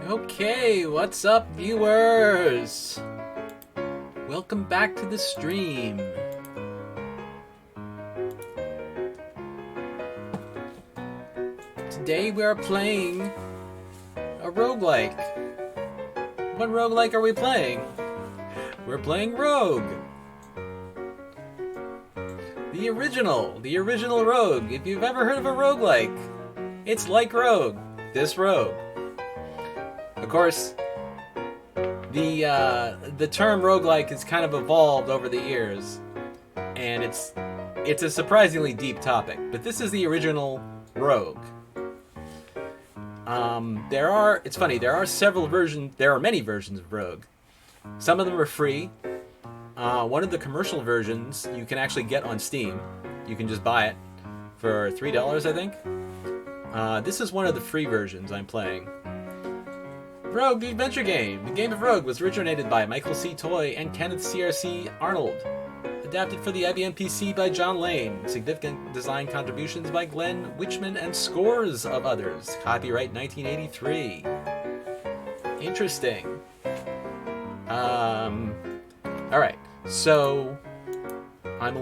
Okay, what's up, viewers? Welcome back to the stream. Today we are playing a roguelike. What roguelike are we playing? We're playing Rogue. The original Rogue. If you've ever heard of a roguelike, it's like Rogue. This Rogue. Of course, the term roguelike has kind of evolved over the years, and it's a surprisingly deep topic. But this is the original Rogue. It's funny. There are many versions of Rogue. Some of them are free. One of the commercial versions you can actually get on Steam. You can just buy it for $3, I think. This is one of the free versions I'm playing. Rogue, the adventure game. The game of Rogue was originated by Michael C. Toy and Kenneth C.R.C. Arnold. Adapted for the IBM PC by John Lane. Significant design contributions by Glenn Witchman and scores of others. Copyright 1983. Interesting. Alright, so I'm a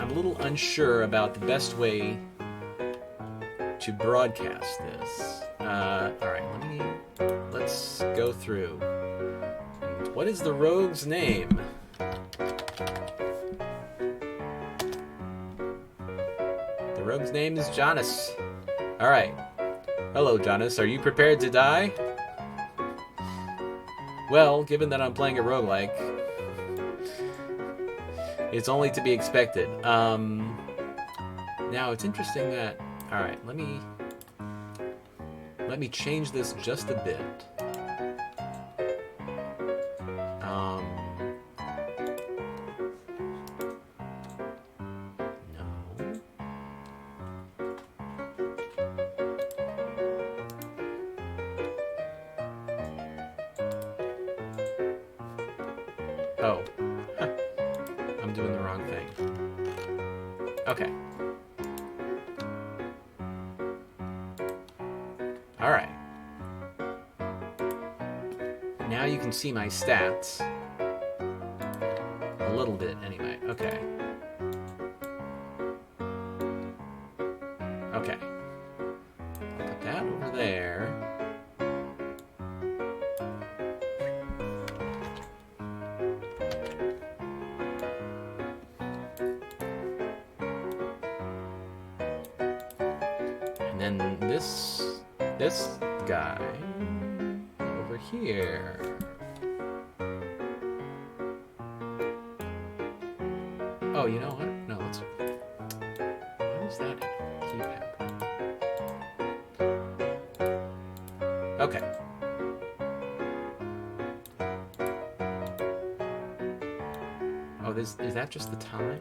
little unsure about the best way to broadcast this. Alright, let's go through. What is the rogue's name? The rogue's name is Jonas. Alright. Hello, Jonas. Are you prepared to die? Well, given that I'm playing a roguelike, it's only to be expected. Now, it's interesting that... Alright, let me change this just a bit. No. Oh. I'm doing the wrong thing. Okay. Alright. Now you can see my stats. A little bit, anyway. Okay. Okay. Put that over there. And then this guy over here. Oh, you know what? No, let's... What is that keypad? Okay. Oh, is that just the time?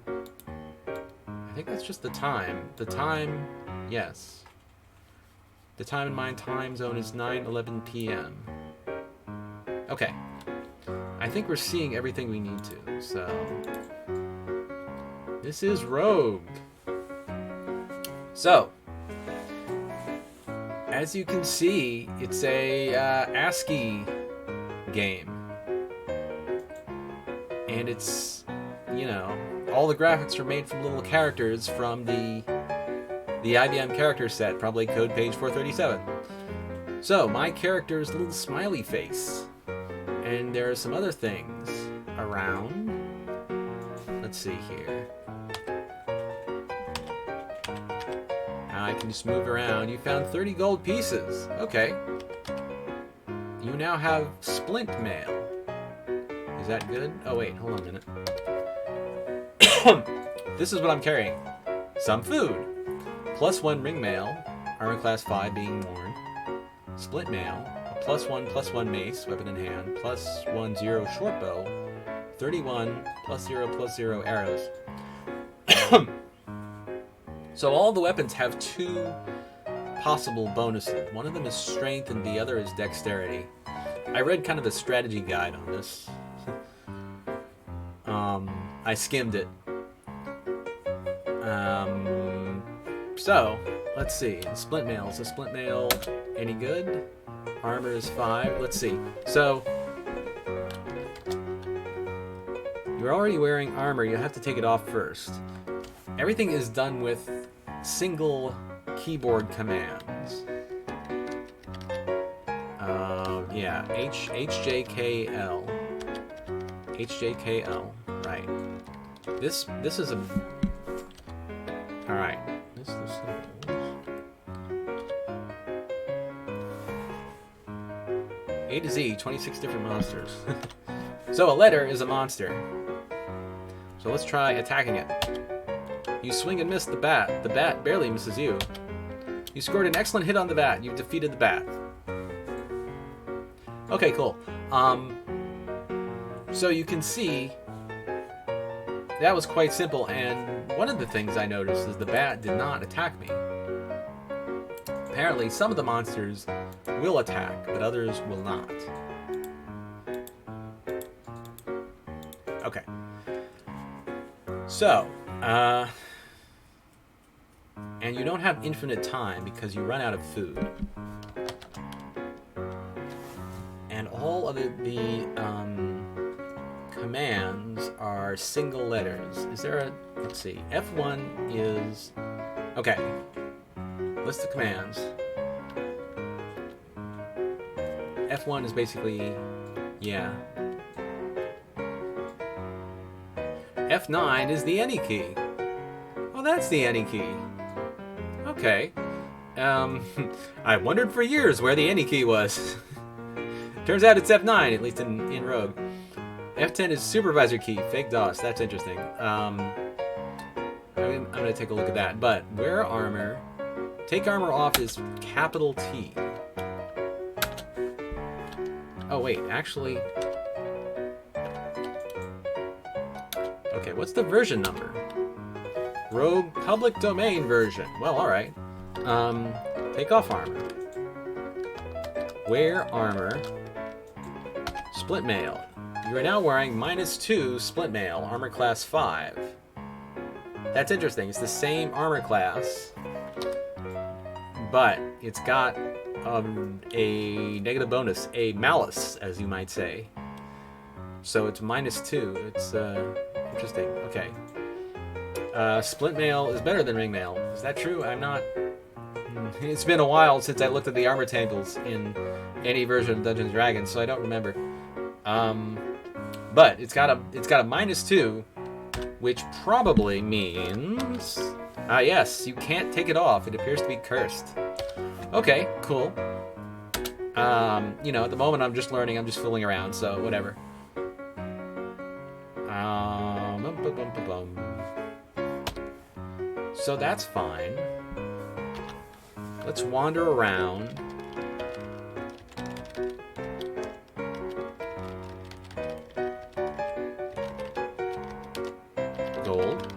I think that's just the time. The time, yes. The time in my time zone is 9:11 p.m. Okay. I think we're seeing everything we need to, so... This is Rogue. So, as you can see, it's a ASCII game. And it's, you know, all the graphics are made from little characters from the IBM character set, probably code page 437. So, my character is a little smiley face. And there are some other things around. Let's see here. I can just move around. You found 30 gold pieces. Okay. You now have splint mail. Is that good? Oh, wait. Hold on a minute. This is what I'm carrying. Some food. +1 ring mail. Armor class 5 being worn. Splint mail. +1/+1 mace, weapon in hand. +1 0 short bow. 31 +0/+0 arrows. So all the weapons have 2 possible bonuses. One of them is strength and the other is dexterity. I read kind of a strategy guide on this. I skimmed it. So, let's see. Splint mail. So splint mail Any good? Armor is 5. Let's see. So, you're already wearing armor. You have to take it off first. Everything is done with single keyboard commands. Yeah, HJKL. HJKL. Right. This is a... Alright. This is A to Z, 26 different monsters. So a letter is a monster. So let's try attacking it. You swing and miss the bat. The bat barely misses you. You scored an excellent hit on the bat. You've defeated the bat. Okay, cool. So you can see that was quite simple, and one of the things I noticed is the bat did not attack me. Apparently, some of the monsters will attack, but others will not. Okay. So, and you don't have infinite time because you run out of food. And all of the commands are single letters. Is there a... Let's see. F1 is... Okay. List of commands. F1 is basically... Yeah. F9 is the any key. Oh, that's the any key. Okay. I wondered for years where the any key was. Turns out it's F9, at least in Rogue. F10 is supervisor key, fake DOS. That's interesting. I'm going to take a look at that. But wear armor. Take armor off is capital T. Oh, wait. Actually... Okay, what's the version number? Rogue public domain version. Well, alright. Take off armor. Wear armor. Split mail. You are now wearing -2 split mail, armor class 5. That's interesting. It's the same armor class, but it's got a negative bonus, a malus, as you might say. So it's -2. It's interesting. Okay. Split mail is better than ring mail. Is that true? I'm not... It's been a while since I looked at the armor tables in any version of Dungeons & Dragons, so I don't remember. But it's got a -2, which probably means... yes, you can't take it off. It appears to be cursed. Okay, cool. You know, at the moment I'm just learning, I'm just fooling around, so whatever. So that's fine. Let's wander around. Gold.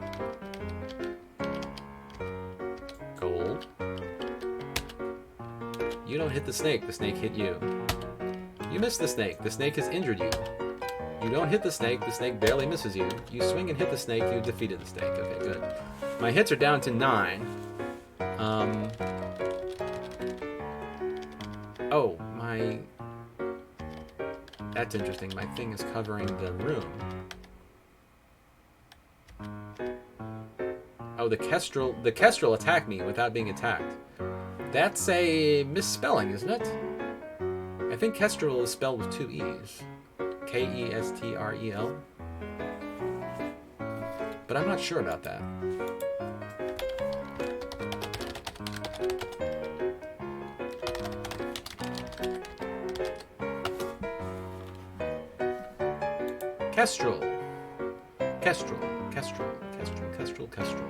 Gold. You don't hit the snake hit you. You missed the snake has injured you. You don't hit the snake barely misses you. You swing and hit the snake, you defeated the snake. Okay, good. My hits are down to 9. Oh, my... That's interesting. My thing is covering the room. Oh, the Kestrel attacked me without being attacked. That's a misspelling, isn't it? I think Kestrel is spelled with 2 E's. Kestrel. But I'm not sure about that. Kestrel. Kestrel. Kestrel. Kestrel. Kestrel. Kestrel.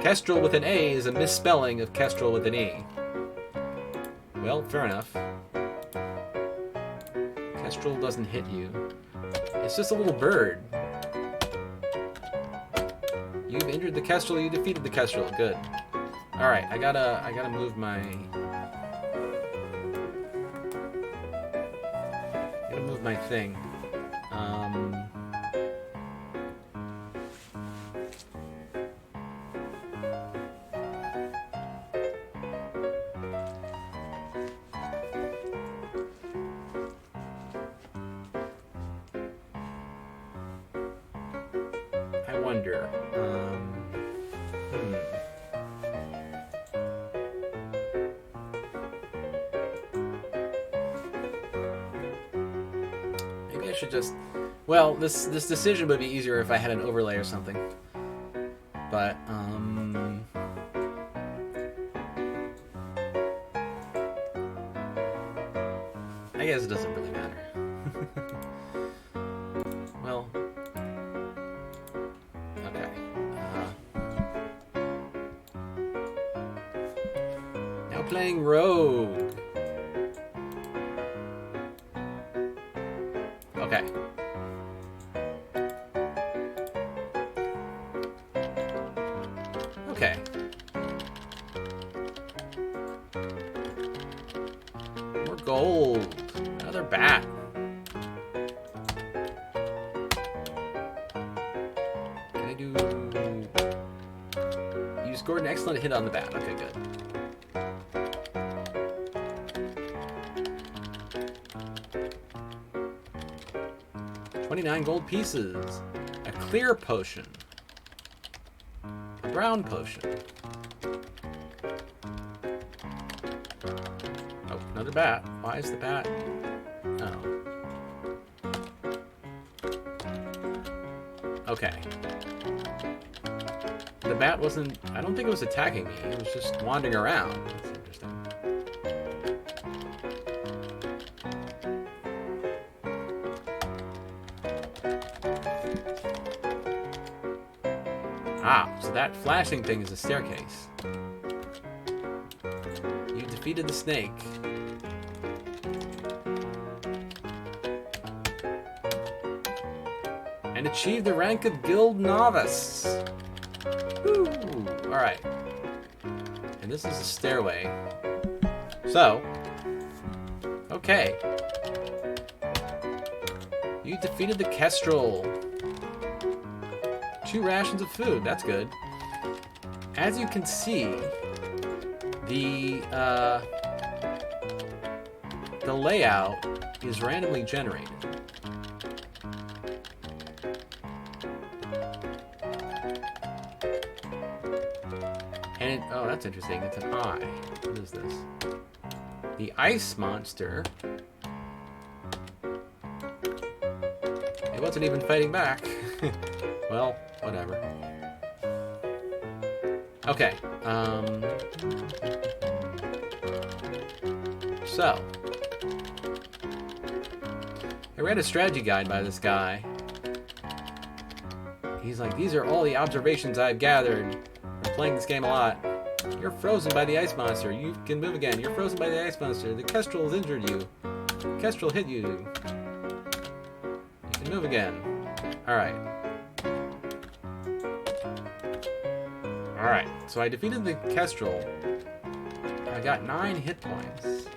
Kestrel with an A is a misspelling of Kestrel with an E. Well, fair enough. Kestrel doesn't hit you. It's just a little bird. You've injured the Kestrel, you defeated the Kestrel. Good. Alright, I gotta move my... thing. I wonder. Maybe I should just. Well, this decision would be easier if I had an overlay or something. But I guess it doesn't really matter. Well, okay. Now playing Rogue. Okay. Okay. More gold. Another bat. Can I do... You scored an excellent hit on the bat. Okay, good. $29 gold pieces. A clear potion. A brown potion. Oh, another bat. Why is the bat? Oh. Okay. The bat wasn't... I don't think it was attacking me. It was just wandering around. That's interesting. Ah, so that flashing thing is a staircase. You defeated the snake. And achieved the rank of Guild Novice. Woo! Alright. And this is a stairway. So, okay. You defeated the Kestrel. 2 rations of food. That's good. As you can see, the layout is randomly generated. And it, oh, that's interesting. It's an eye. What is this? The ice monster. It wasn't even fighting back. Well, whatever. Okay. So. I read a strategy guide by this guy. He's like, these are all the observations I've gathered. I'm playing this game a lot. You're frozen by the ice monster. You can move again. You're frozen by the ice monster. The Kestrel has injured you. The Kestrel hit you. You can move again. Alright. Alright, so I defeated the Kestrel. I got 9 hit points.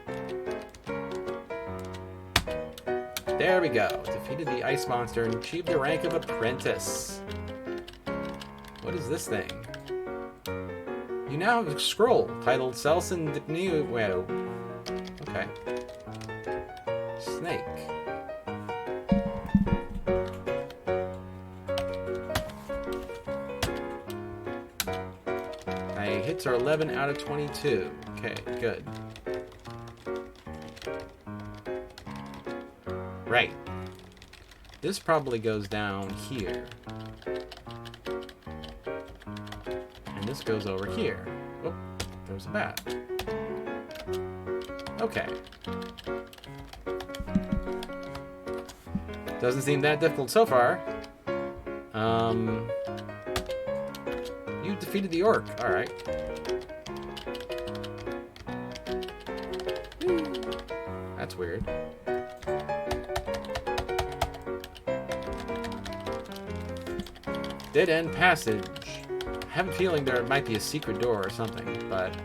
There we go. Defeated the ice monster and achieved the rank of apprentice. What is this thing? You now have a scroll titled Selson Dipneu. Well, okay. Snake. My hits are 11 out of 22. Okay, good. Right. This probably goes down here. And this goes over here. Oh, there's a bat. Okay. Doesn't seem that difficult so far. You defeated the orc. Alright. That's weird. Dead end passage. I have a feeling there might be a secret door or something, but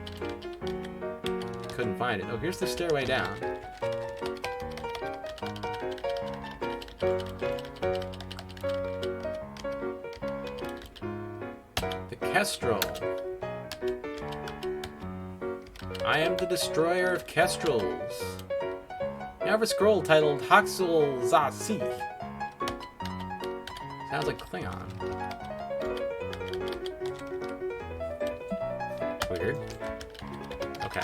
couldn't find it. Oh, here's the stairway down. The Kestrel. I am the destroyer of Kestrels. You have a scroll titled Haxel Zasi. Sounds like Klingon. Weird. Okay.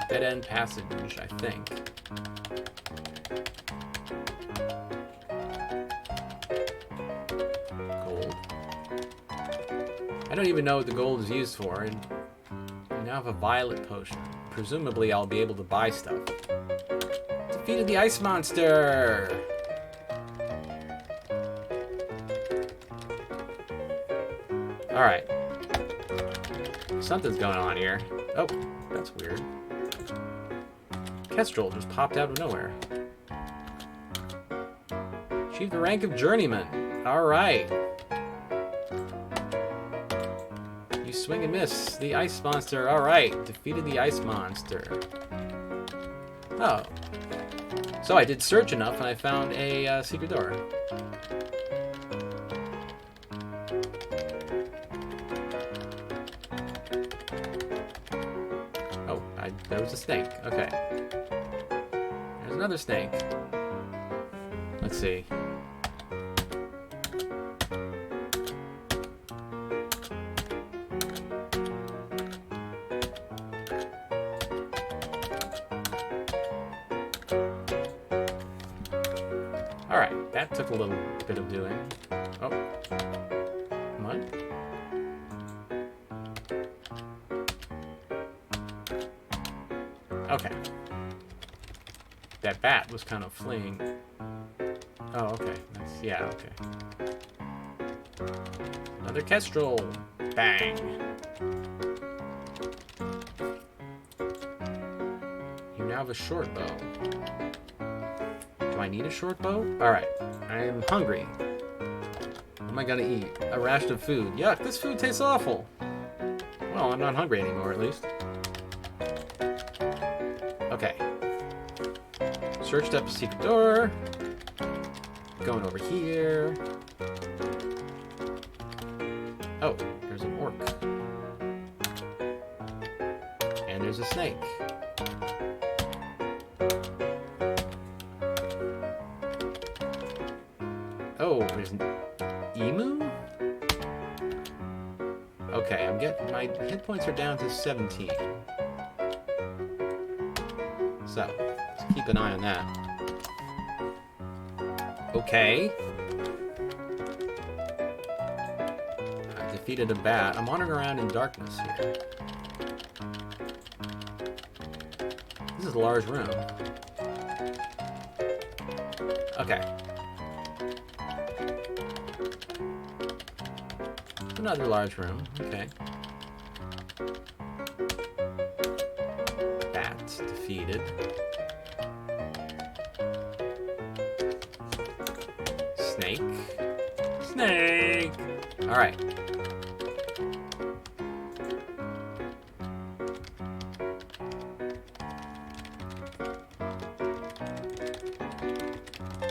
Dead end passage, I think. Gold. I don't even know what the gold is used for, and I now have a violet potion. Presumably I'll be able to buy stuff. Defeated the ice monster! Alright. Something's going on here. Oh, that's weird. Kestrel just popped out of nowhere. Achieved the rank of journeyman. Alright. You swing and miss. The ice monster. Alright. Defeated the ice monster. Oh. So I did search enough and I found a secret door. Oh, there was a snake. Okay. There's another snake. Let's see. Alright, that took a little bit of doing. Oh. Mud? Okay. That bat was kind of fleeing. Oh, okay. Yeah, okay. Another Kestrel. Bang. You now have a short bow. Do I need a short bow? Alright. I am hungry. What am I gonna eat? A ration of food. Yuck, this food tastes awful. Well, I'm not hungry anymore, at least. Okay. Searched up a secret door. Going over here. Oh, there's an orc. And there's a snake. Oh, there's an emu? Okay, my hit points are down to 17. So, let's keep an eye on that. Okay. I defeated a bat. I'm wandering around in darkness here. This is a large room. Okay. Another large room. Okay. Bats defeated. Snake. Snake! Alright.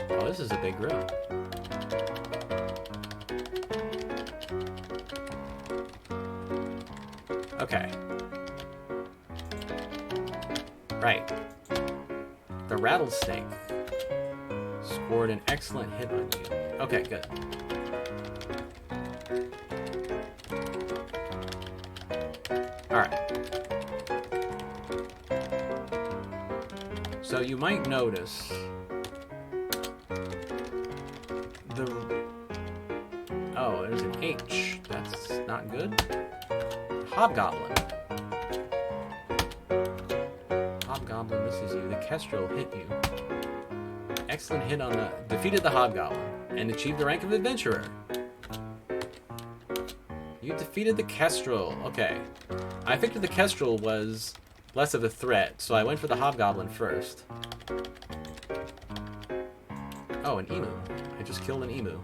Oh, this is a big room. Okay. Right. The rattlesnake scored an excellent hit on you. Okay, good. Alright. So you might notice oh, there's an H. That's not good. Hobgoblin. Hobgoblin, this is you. The Kestrel hit you. Excellent hit on the... Defeated the Hobgoblin and achieved the rank of Adventurer. You defeated the Kestrel. Okay. I figured the Kestrel was less of a threat, so I went for the Hobgoblin first. Oh, an emu. I just killed an emu.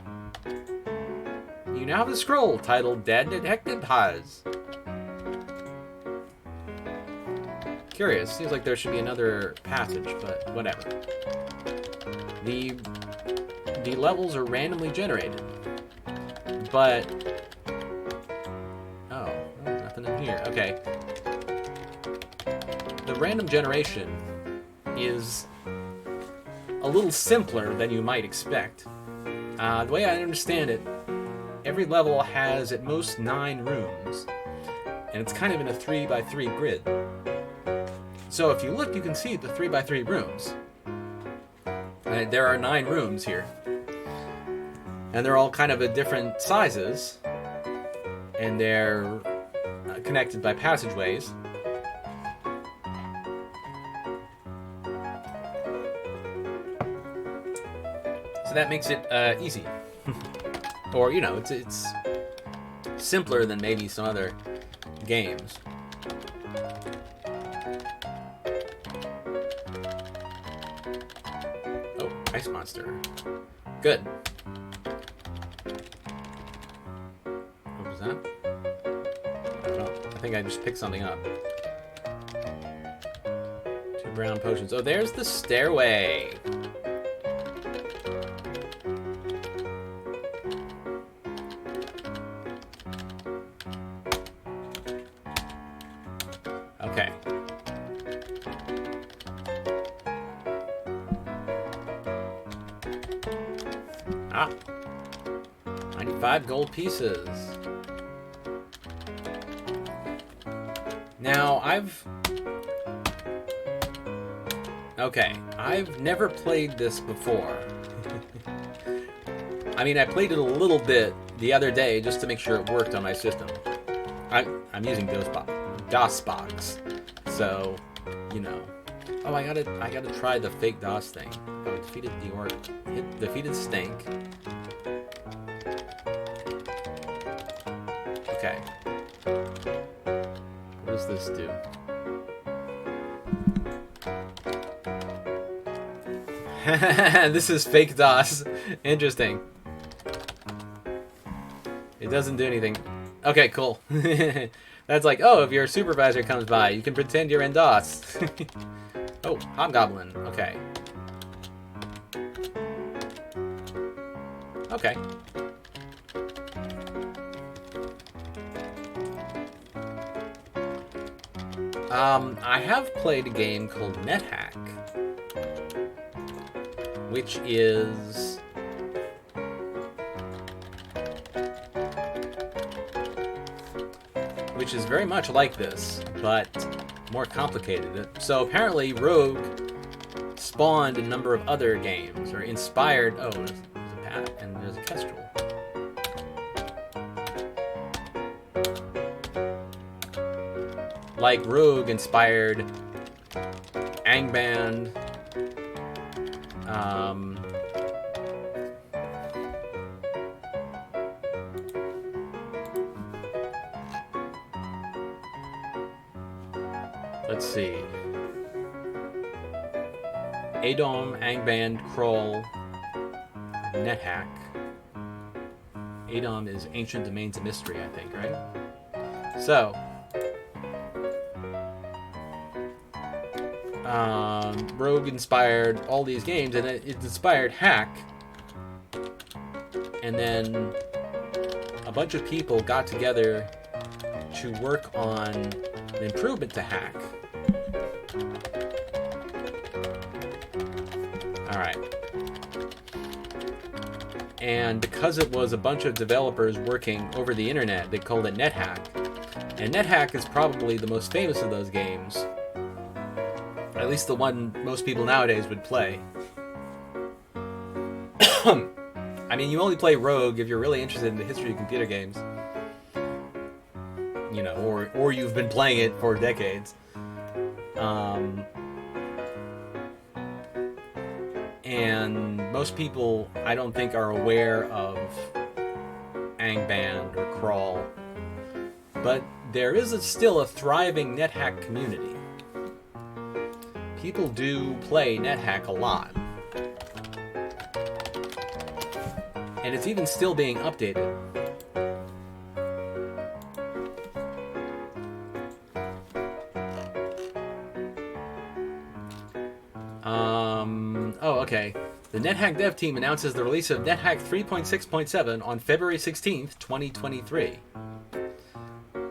You now have a scroll titled Dead Detective Haz. Curious. Seems like there should be another passage, but whatever. The levels are randomly generated, but here. Okay. The random generation is a little simpler than you might expect. The way I understand it, every level has at most 9 rooms, and it's kind of in a 3x3 grid. So if you look, you can see the 3x3 rooms. There are 9 rooms here, and they're all kind of at different sizes, and they're connected by passageways. So that makes it easy. Or, you know, it's simpler than maybe some other games. Oh, ice monster. Good. What was that? I don't know. I think I just picked something up. 2 brown potions. Oh, there's the stairway. Okay. Ah. 95 gold pieces. Now, I've never played this before. I mean, I played it a little bit the other day just to make sure it worked on my system. I'm using DOSBox, so you know. Oh, I gotta try the fake DOS thing. Oh, defeated Stink. Okay. What does this do? This is fake DOS. Interesting. It doesn't do anything. Okay, cool. That's like, oh, if your supervisor comes by, you can pretend you're in DOS. Oh, Hobgoblin. Okay. Okay. I have played a game called NetHack, which is very much like this, but more complicated. So apparently Rogue spawned a number of other games, or inspired... Oh, there's a Pat, and there's a Kestrel. Like Rogue inspired Angband, let's see. Adom, Angband, Kroll, NetHack. Adom is Ancient Domains of Mystery, I think, right? So, Rogue inspired all these games, and it inspired Hack. And then a bunch of people got together to work on an improvement to Hack. Alright. And because it was a bunch of developers working over the internet, they called it NetHack. And NetHack is probably the most famous of those games. At least the one most people nowadays would play. I mean, you only play Rogue if you're really interested in the history of computer games. You know, or you've been playing it for decades. And most people, I don't think, are aware of Angband or Kroll. But there is still a thriving NetHack community. People do play NetHack a lot. And it's even still being updated. Oh, okay. The NetHack dev team announces the release of NetHack 3.6.7 on February 16th, 2023.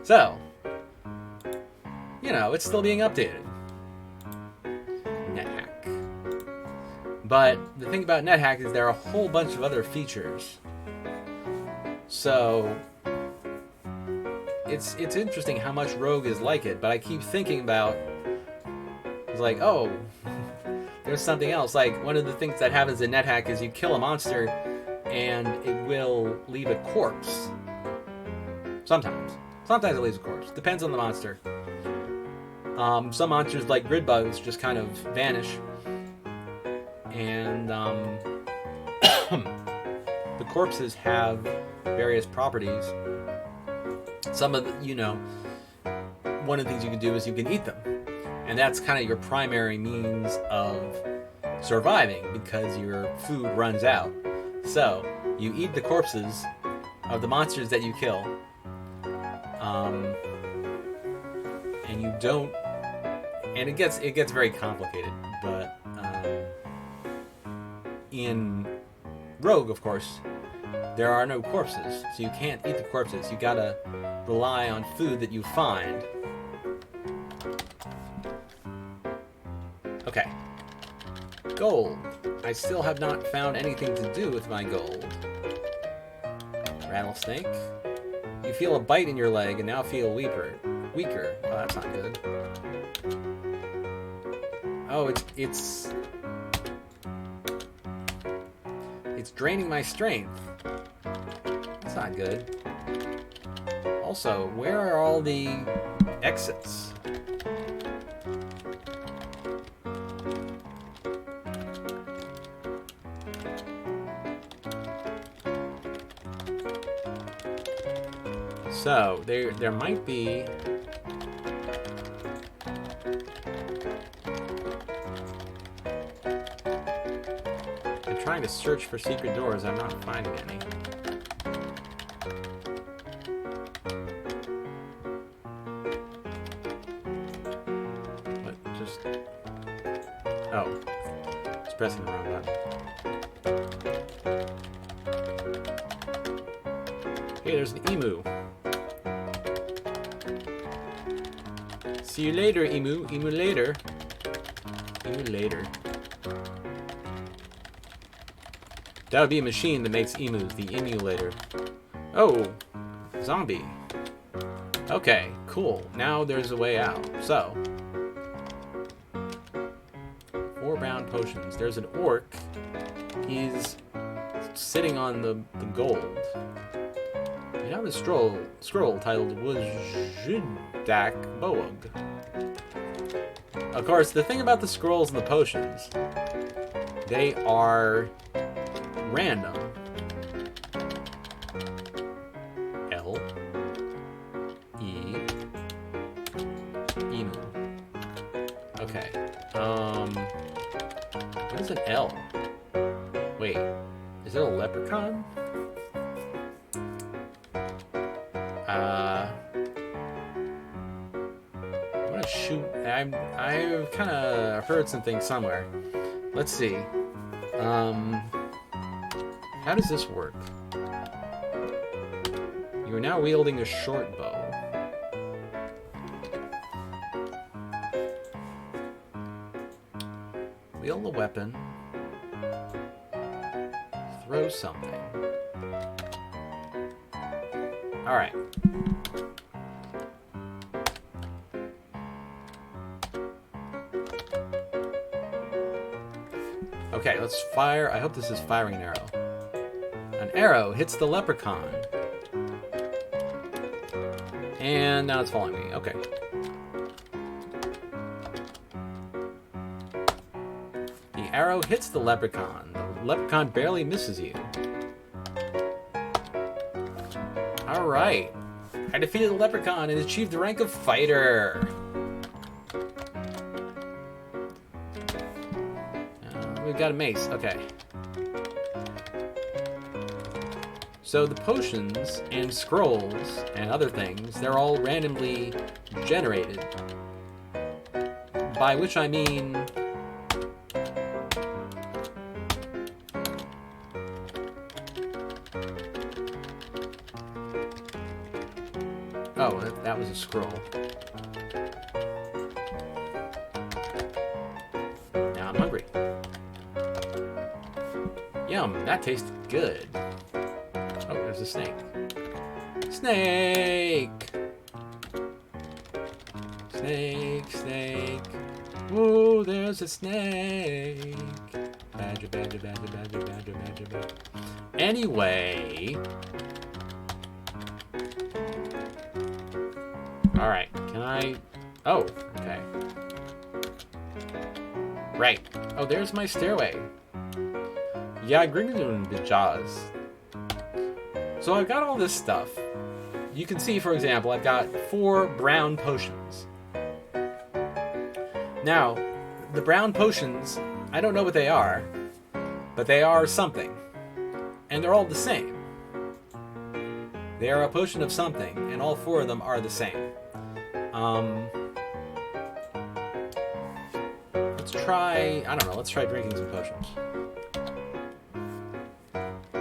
So, you know, it's still being updated. NetHack. But the thing about NetHack is there are a whole bunch of other features. So it's interesting how much Rogue is like it, but I keep thinking about, it's like, oh, there's something else. Like, one of the things that happens in NetHack is you kill a monster and it will leave a corpse. Sometimes it leaves a corpse. Depends on the monster. Some monsters, like grid bugs, just kind of vanish. And the corpses have various properties. Some of the, you know, one of the things you can do is you can eat them. And that's kind of your primary means of surviving because your food runs out. So you eat the corpses of the monsters that you kill. And you don't, and it gets very complicated, but in Rogue, of course, there are no corpses, so you can't eat the corpses. You gotta rely on food that you find. Okay. Gold. I still have not found anything to do with my gold. Rattlesnake. You feel a bite in your leg and now feel weaker. Oh, that's not good. Oh, it's draining my strength. That's not good. Also, where are all the exits? So, there might be... I'm trying to search for secret doors. I'm not finding any. What? Just... Oh. It's pressing the wrong button. Hey, there's an emu. See you later, emu. Emu later. Emu later. That would be a machine that makes emus, the emulator. Oh, zombie. Okay, cool. Now there's a way out. So, 4 bound potions. There's an orc. He's sitting on the gold. You have a scroll titled Wujdak Boag. Of course, the thing about the scrolls and the potions, they are random. L E Emu. Okay. What is an L? Wait, is it a leprechaun? I'm gonna shoot. I've kind of heard something somewhere. Let's see. How does this work? You are now wielding a short bow. Wield a weapon. Throw something. Alright. Okay, let's fire. I hope this is firing an arrow. An arrow hits the leprechaun. And now it's following me. Okay. The arrow hits the leprechaun. The leprechaun barely misses you. Alright. I defeated the leprechaun and achieved the rank of fighter. We've got a mace. Okay. So the potions and scrolls and other things, they're all randomly generated. By which I mean... Oh, that was a scroll. Yum, that tasted good. Oh, there's a snake. Snake! Snake, snake. Whoa, there's a snake. Badger, badger, badger, badger, badger, badger, badger. Anyway. Alright, can I... Oh, okay. Right. Oh, there's my stairway. Yeah, doing the jaws. So I've got all this stuff. You can see, for example, I've got 4 brown potions. Now, the brown potions, I don't know what they are, but they are something. And they're all the same. They are a potion of something, and all 4 of them are the same. Let's try, I don't know, let's try drinking some potions.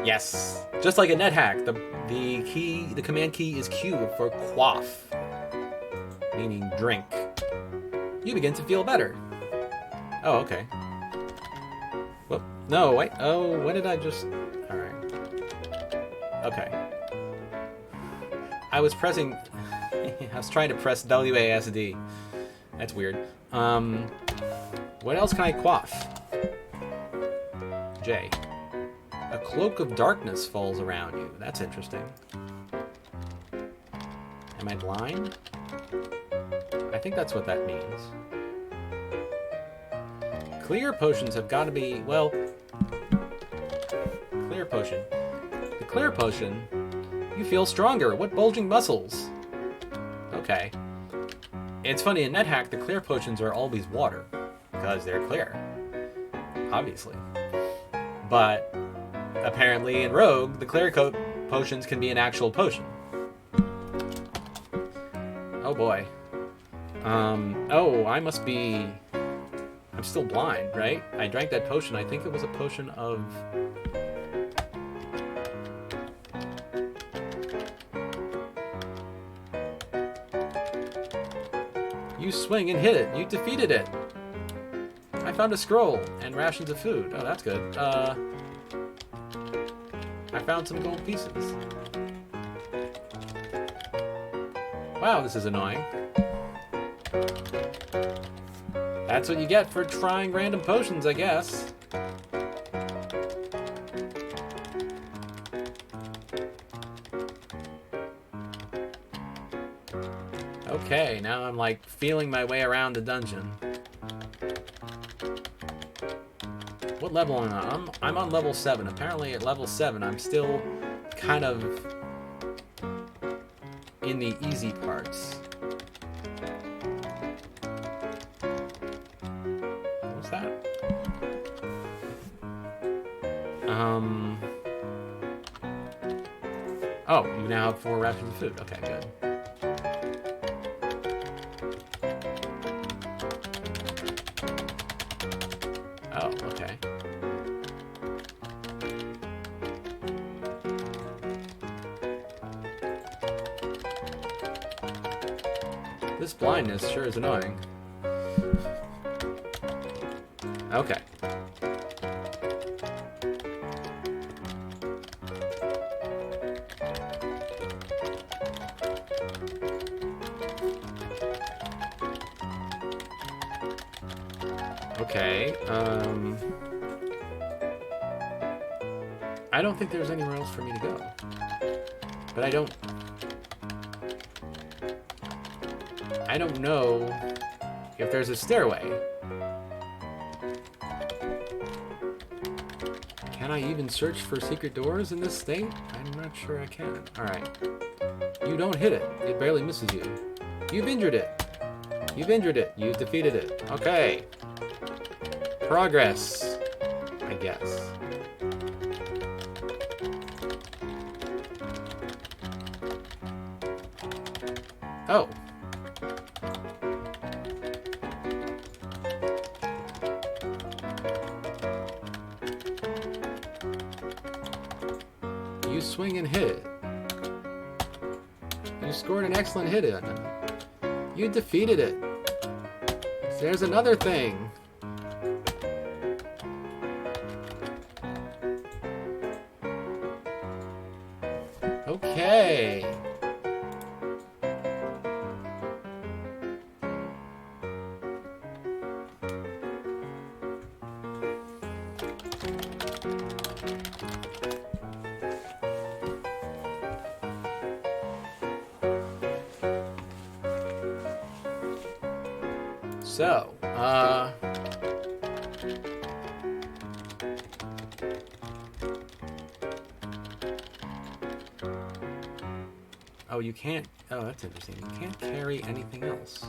Yes! Just like a NetHack, the command key is Q for quaff, meaning drink. You begin to feel better. Oh, okay. Whoop. No, wait. Oh, what did I just... Alright. Okay. I was pressing... I was trying to press WASD. That's weird. What else can I quaff? J. A cloak of darkness falls around you. That's interesting. Am I blind? I think that's what that means. Clear potions have got to be, well... Clear potion. The clear potion, you feel stronger. What bulging muscles? Okay. It's funny, in NetHack, the clear potions are always water. Because they're clear. Obviously. But... apparently in Rogue, the clear coat potions can be an actual potion. Oh boy. Oh, I must be... I'm still blind, right? I drank that potion. I think it was a potion of... You swing and hit it. You defeated it. I found a scroll and rations of food. Oh, that's good. I found some gold pieces. Wow, this is annoying. That's what you get for trying random potions, I guess. Okay, now I'm like feeling my way around the dungeon. What level am I? I'm on level 7. Apparently at level 7 I'm still kind of in the easy parts. What's that? Oh, you now have 4 rations of food. Okay, good. Oh, okay. This blindness sure is annoying. Okay. Okay, I don't think there's anywhere else for me to go. But I don't know if there's a stairway. Can I even search for secret doors in this state? I'm not sure I can. Alright. You don't hit it. It barely misses you. You've injured it. You've injured it. You've defeated it. Okay. Progress, I guess. Oh. You swing and hit it. You scored an excellent hit on it. You defeated it. There's another thing. Okay. So, oh, you can't, oh, that's interesting. You can't carry anything else.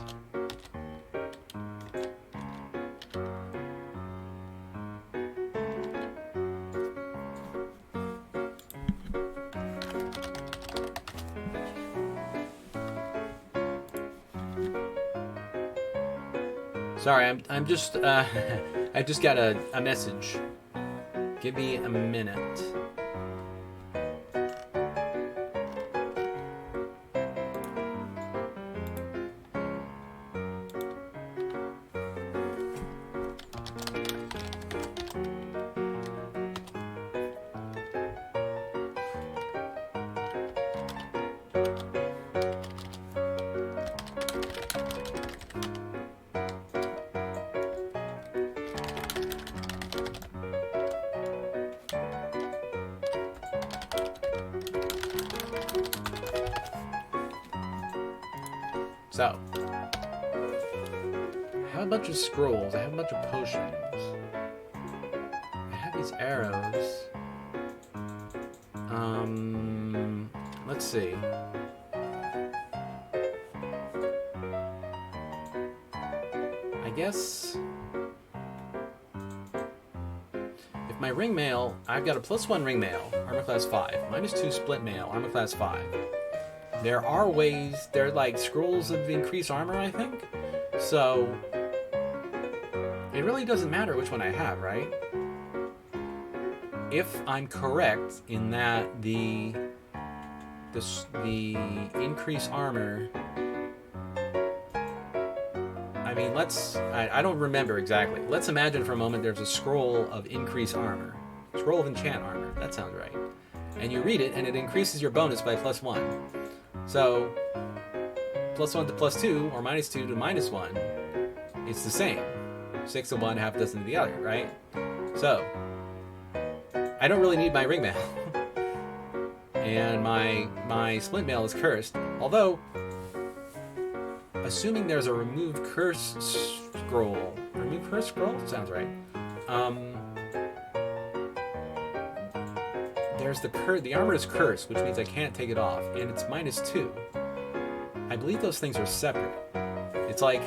Sorry, I'm just, I just got a message. Give me a minute. So, I have a bunch of scrolls. I have a bunch of potions. I have these arrows. Let's see. I guess if my ring mail, I've got a +1 ring mail, armor class 5, -2 split mail, armor class 5. There are ways, they're like scrolls of increased armor, I think. So, it really doesn't matter which one I have, right? If I'm correct in that the increased armor, I mean, I don't remember exactly. Let's imagine for a moment there's a scroll of increased armor. Scroll of enchant armor, that sounds right. And you read it, and it increases your bonus by +1. So, +1 to +2, or -2 to -1, it's the same. 6 to 1, half dozen to the other, right? So, I don't really need my ring mail. And my splint mail is cursed. Although, assuming there's a remove curse scroll. Remove curse scroll? Sounds right. There's the armor is cursed, which means I can't take it off, and it's -2. I believe those things are separate. It's like,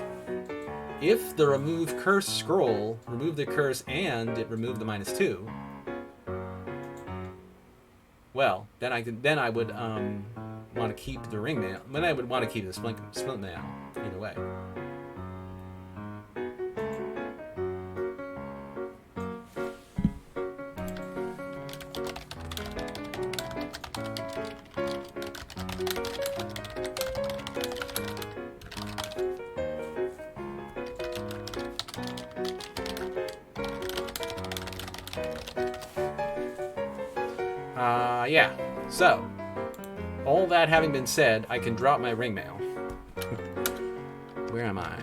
if the remove curse scroll removed the curse and it removed the -2, well, then I would want to keep the ring mail. Then I would want to keep the splint mail. Either way. Yeah, so, all that having been said, I can drop my ring mail. Where am I?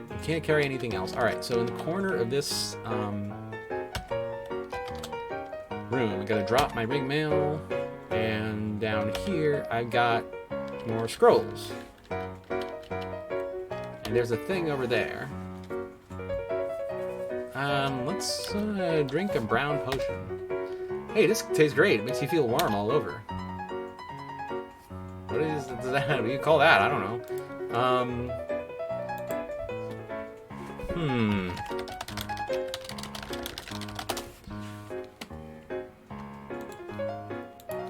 You can't carry anything else. Alright, so in the corner of this room, I'm gonna drop my ring mail, and down here, I've got more scrolls. And there's a thing over there. Let's drink a brown potion. Hey, this tastes great. It makes you feel warm all over. What is that? What do you call that? I don't know.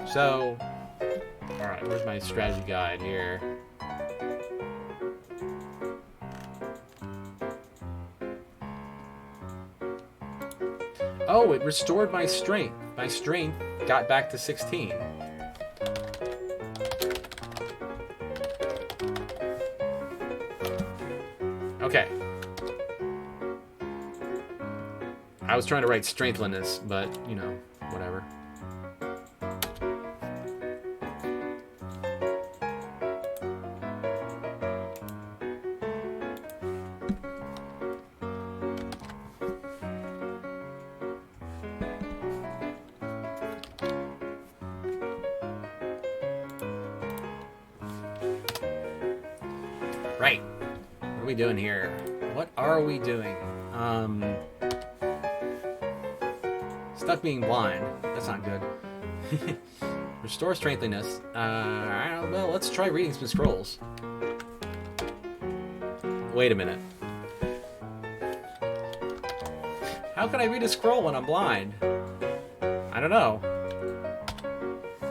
So, alright, where's my strategy guide here? Oh, it restored my strength. My strength got back to 16. Okay. I was trying to write strengthliness, but, you know, whatever. Right. What are we doing here? What are we doing? Stuck being blind. That's not good. Restore strengthiness. Well, let's try reading some scrolls. Wait a minute. How can I read a scroll when I'm blind? I don't know.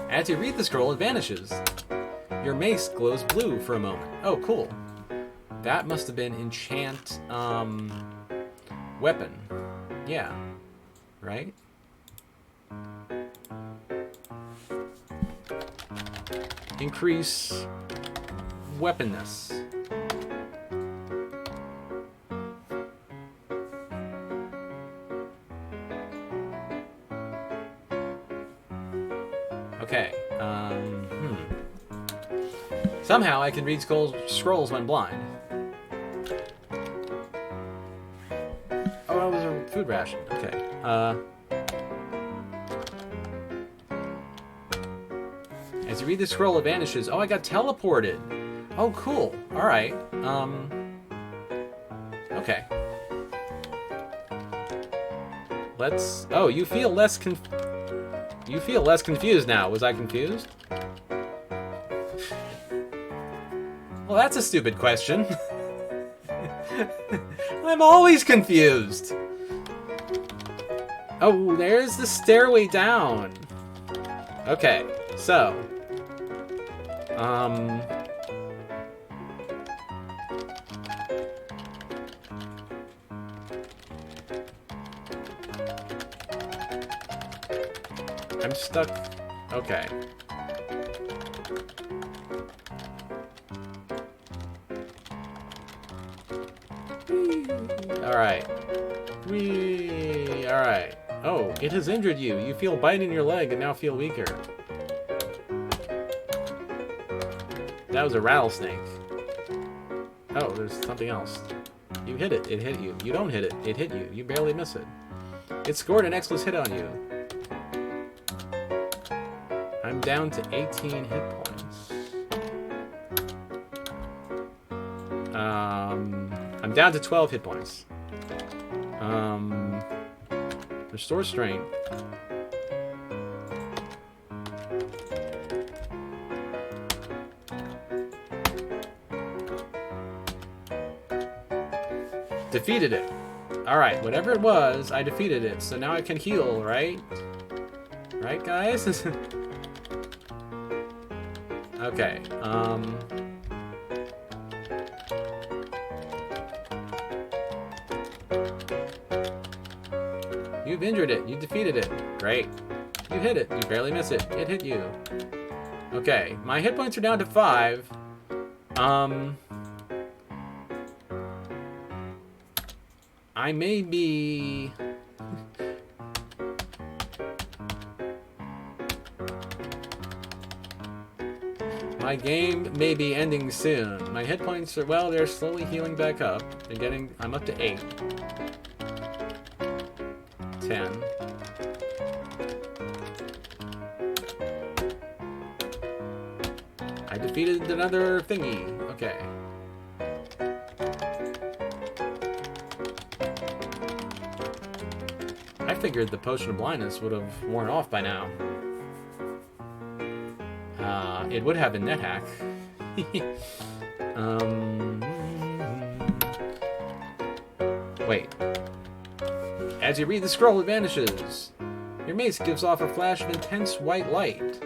As you read the scroll, it vanishes. Your mace glows blue for a moment. Oh, cool. That must have been enchant, weapon. Yeah. Right? Increase weaponness. Okay. Somehow I can read scrolls when blind. Oh, that was a food ration. Okay. As you read the scroll, it vanishes. Oh, I got teleported. Oh, cool. All right. Okay. Let's. Oh, you feel less confused now. Was I confused? Well, that's a stupid question. I'm always confused. Oh, there's the stairway down. Okay, so. I'm stuck. Okay. Alright. Alright. Oh, it has injured you. You feel bite in your leg and now feel weaker. That was a rattlesnake. Oh, there's something else. You hit it. It hit you. You don't hit it. It hit you. You barely miss it. It scored an excellent hit on you. I'm down to 18 hit points. I'm down to 12 hit points. Restore strength. Defeated it. Alright, whatever it was, I defeated it. So now I can heal, right? Right, guys? Okay, You've injured it. You defeated it. Great. You hit it. You barely miss it. It hit you. Okay, my hit points are down to 5. I may be... My game may be ending soon. My hit points are, well, they're slowly healing back up. I'm up to 8. 10. I defeated another thingy. Okay. I figured the potion of blindness would have worn off by now. It would have in NetHack. Wait. As you read the scroll, it vanishes. Your mace gives off a flash of intense white light.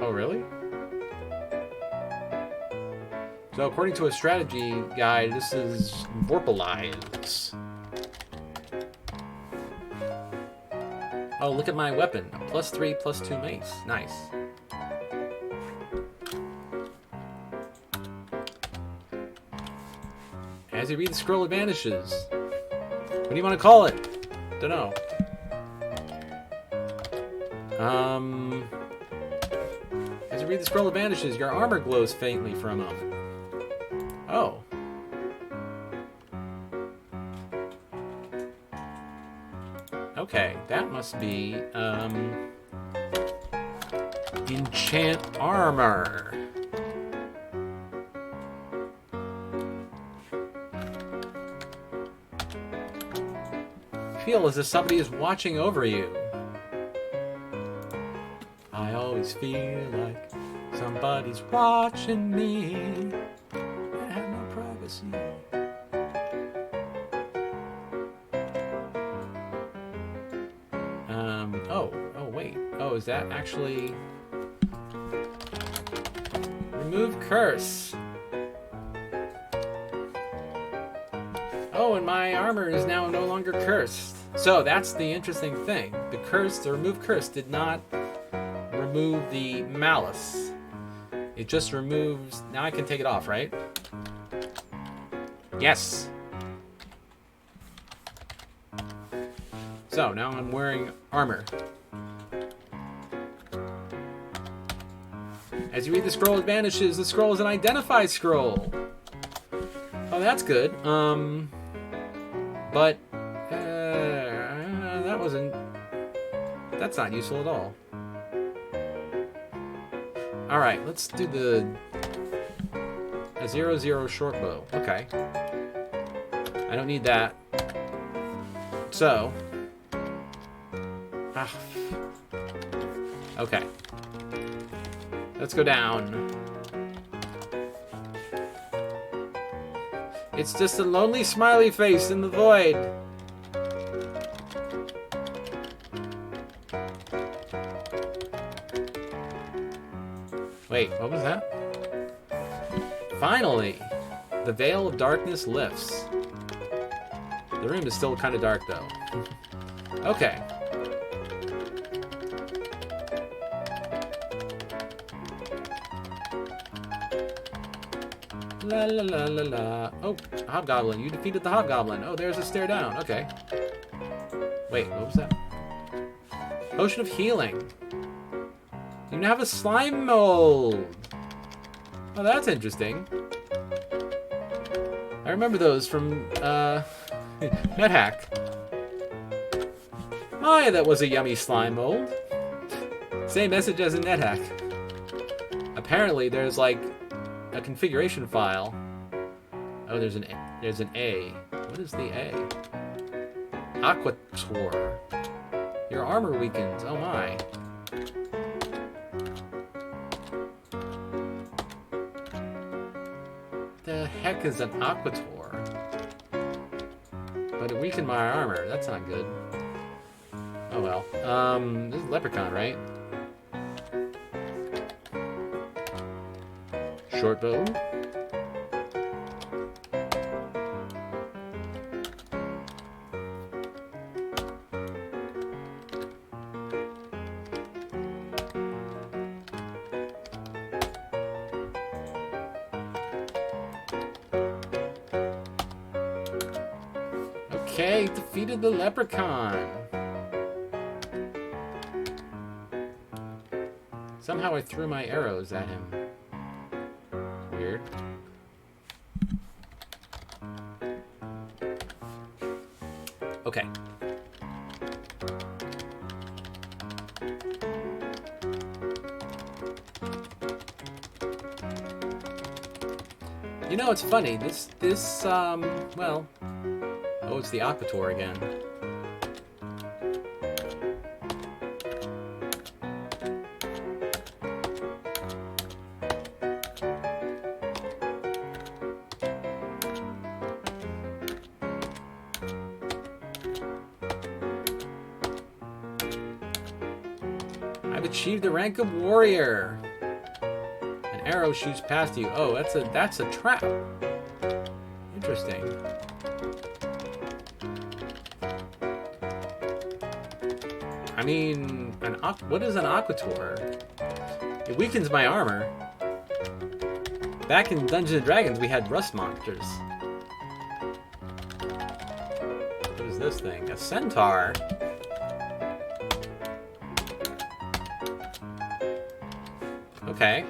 Oh, really? So, according to a strategy guide, this is Vorpalize. Oh, look at my weapon. +3, +2 mace. Nice. As you read the scroll, it vanishes. What do you want to call it? Dunno. As you read the scroll, it vanishes. Your armor glows faintly for a moment. Oh. Okay, that must be, enchant armor. Feel as if somebody is watching over you. I always feel like somebody's watching me. I have no privacy. Oh, wait. Oh, is that actually... Remove curse. Oh, and my armor is now no longer cursed. So that's the interesting thing. The remove curse did not remove the malice. It just removes... Now I can take it off, right? Yes. So now I'm wearing armor. As you read the scroll, it vanishes. The scroll is an identify scroll. Oh, that's good. But that wasn't... That's not useful at all. Alright, let's do a 0-0 short bow. Okay. I don't need that. So... Okay. Let's go down. It's just a lonely smiley face in the void. Wait, what was that? Finally! The veil of darkness lifts. The room is still kind of dark, though. Okay. La la la la la. Oh, Hobgoblin. You defeated the Hobgoblin. Oh, there's a stair down. Okay. Wait, what was that? Potion of healing. You now have a slime mold. Oh, that's interesting. I remember those from, NetHack. My, that was a yummy slime mold. Same message as in NetHack. Apparently, there's, like, a configuration file. Oh, there's an A. What is the A? Aquator. Your armor weakens. Oh my. The heck is an Aquator? But it weakened my armor. That's not good. Oh well. This is Leprechaun, right? Short bow. Okay, defeated the Leprechaun. Somehow I threw my arrows at him. Weird. Okay. You know, it's funny. Well... Oh, it's the Aquator again. I've achieved the rank of warrior. An arrow shoots past you. Oh, that's a trap. Interesting. I mean, what is an Aquator? It weakens my armor. Back in Dungeons & Dragons, we had rust monsters. What is this thing? A centaur. Okay.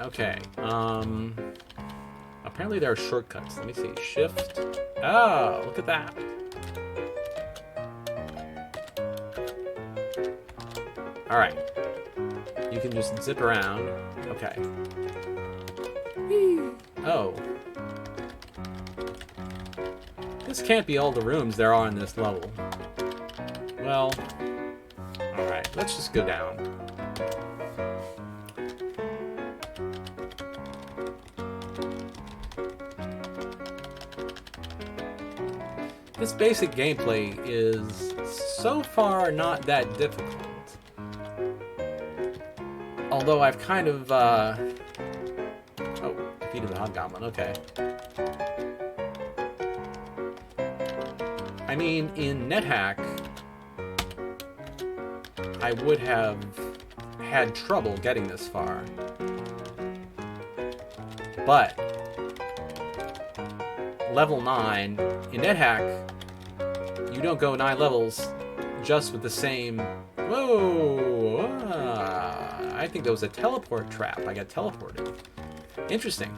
Okay. Apparently there are shortcuts. Let me see. Shift. Oh, look at that. All right. You can just zip around. Okay. Oh. This can't be all the rooms there are in this level. Well, alright, let's just go down. This basic gameplay is so far not that difficult. Although I've kind of, oh, defeated the Hobgoblin, okay. I mean, in NetHack, I would have had trouble getting this far. But level 9, in NetHack, you don't go 9 levels just with the same... Whoa! I think that was a teleport trap. I got teleported. Interesting.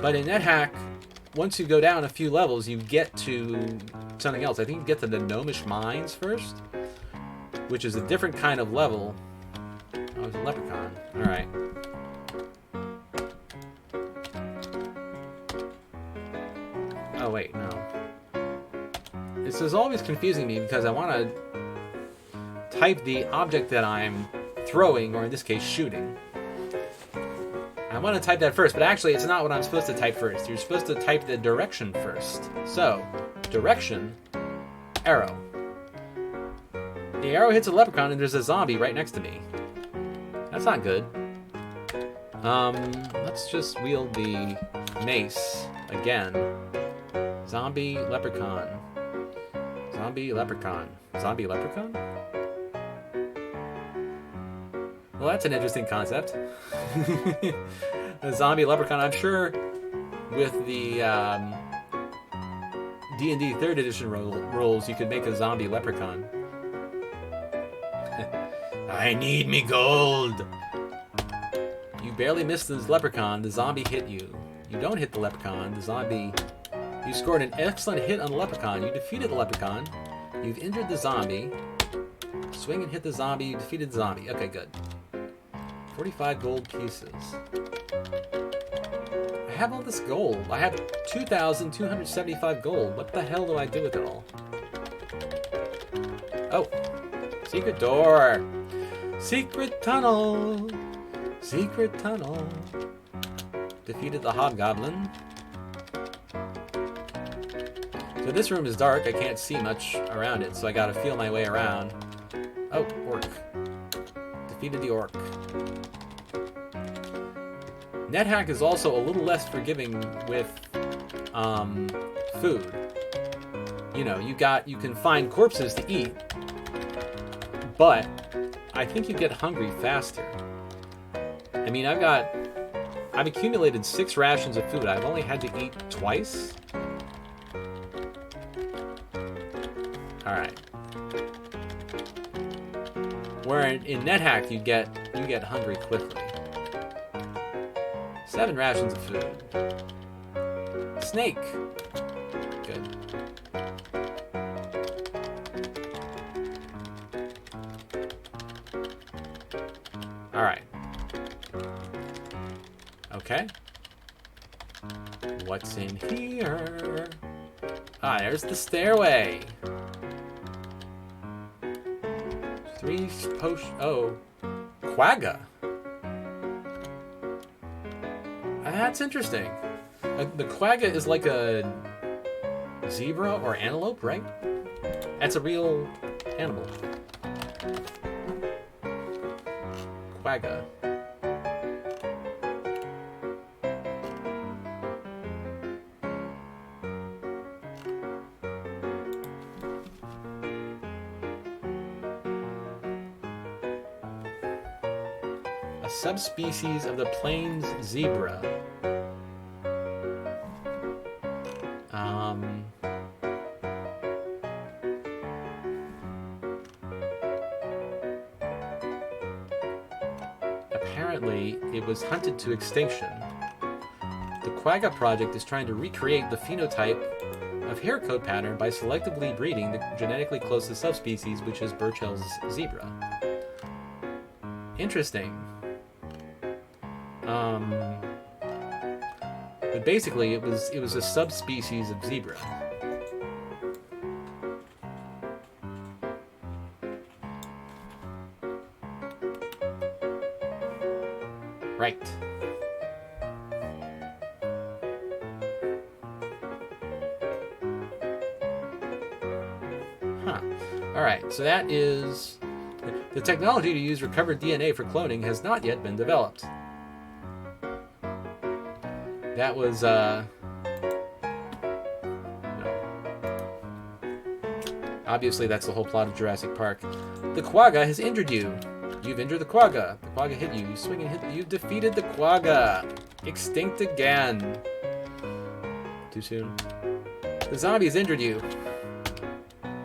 But in NetHack, once you go down a few levels, you get to something else. I think you get to the Gnomish Mines first, which is a different kind of level. Oh, it's a leprechaun. Alright. Oh, wait, no. This is always confusing me because I want to type the object that I'm throwing, or in this case, shooting. I want to type that first, but actually it's not what I'm supposed to type first. You're supposed to type the direction first. So, direction, arrow. The arrow hits a leprechaun and there's a zombie right next to me. That's not good. Let's just wield the mace again. Zombie, leprechaun. Zombie, leprechaun. Zombie, leprechaun? Well, that's an interesting concept. A zombie leprechaun. I'm sure with the D&D 3rd edition rules, you could make a zombie leprechaun. I need me gold! You barely missed this leprechaun. The zombie hit you. You don't hit the leprechaun. The zombie... You scored an excellent hit on the leprechaun. You defeated the leprechaun. You've injured the zombie. Swing and hit the zombie. You defeated the zombie. Okay, good. 45 gold pieces. I have all this gold. I have 2,275 gold. What the hell do I do with it all? Oh. Secret door. Secret tunnel. Secret tunnel. Defeated the Hobgoblin. So this room is dark. I can't see much around it, so I gotta feel my way around. Oh, orc. Defeated the orc. NetHack is also a little less forgiving with food. You know, you can find corpses to eat, but I think you get hungry faster. I mean, I've accumulated 6 rations of food. I've only had to eat twice. All right. Where in NetHack you get hungry quickly. 7 rations of food. Snake. Good. All right. Okay. What's in here? Ah, there's the stairway. 3 potions. Oh. Quagga. That's interesting. The quagga is like a zebra or antelope, right? That's a real animal. Quagga. A subspecies of the plains zebra. apparently it was hunted to extinction. The Quagga project is trying to recreate the phenotype of hair coat pattern by selectively breeding the genetically closest subspecies, which is Burchell's zebra. Interesting. But basically, it was a subspecies of zebra. Right. Huh. Alright, so that is... The technology to use recovered DNA for cloning has not yet been developed. That was, no. Obviously, that's the whole plot of Jurassic Park. The Quagga has injured you. You've injured the Quagga. The Quagga hit you. You swing and hit. You've defeated the Quagga. Extinct again. Too soon. The zombie has injured you.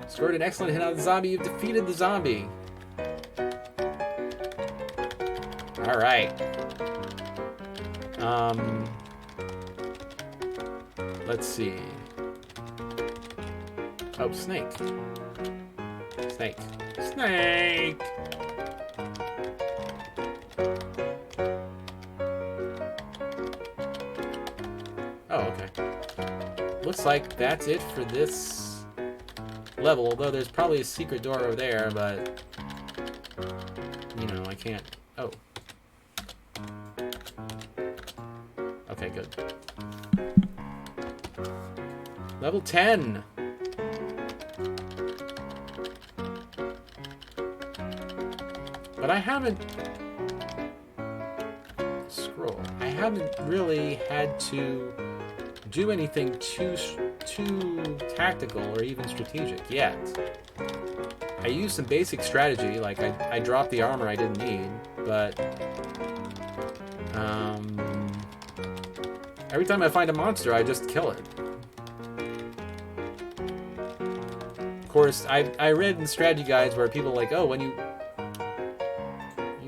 Scored an excellent hit on the zombie. You've defeated the zombie. Alright. Let's see. Oh, snake. Snake. Snake! Oh, okay. Looks like that's it for this level, although there's probably a secret door over there, but... You know, I can't... Oh. Okay, good. Level 10! But I haven't... Scroll. I haven't really had to do anything too tactical or even strategic yet. I used some basic strategy, like I dropped the armor I didn't need, but... every time I find a monster, I just kill it. Of course, I read in strategy guides where people are like, oh, when you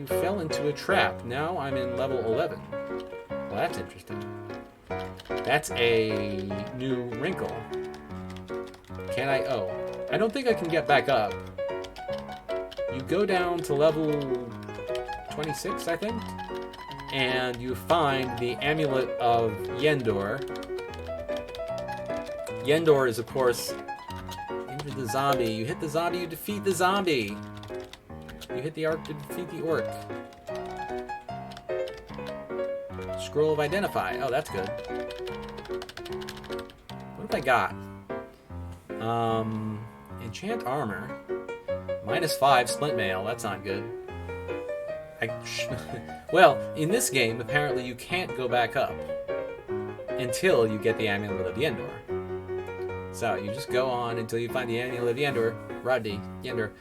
fell into a trap. Now I'm in level 11. Well, that's interesting. That's a new wrinkle. Can I... Oh. I don't think I can get back up. You go down to level 26, I think, and you find the Amulet of Yendor. Yendor is, of course, injure the zombie. You hit the zombie, you defeat the zombie. You hit the orc to defeat the orc. Scroll of Identify. Oh, that's good. What have I got? Enchant Armor. -5 Splint Mail. That's not good. Well, in this game, apparently you can't go back up until you get the Amulet of Yendor. So, you just go on until you find the Amulet of Yendor. Rodney. Yendor.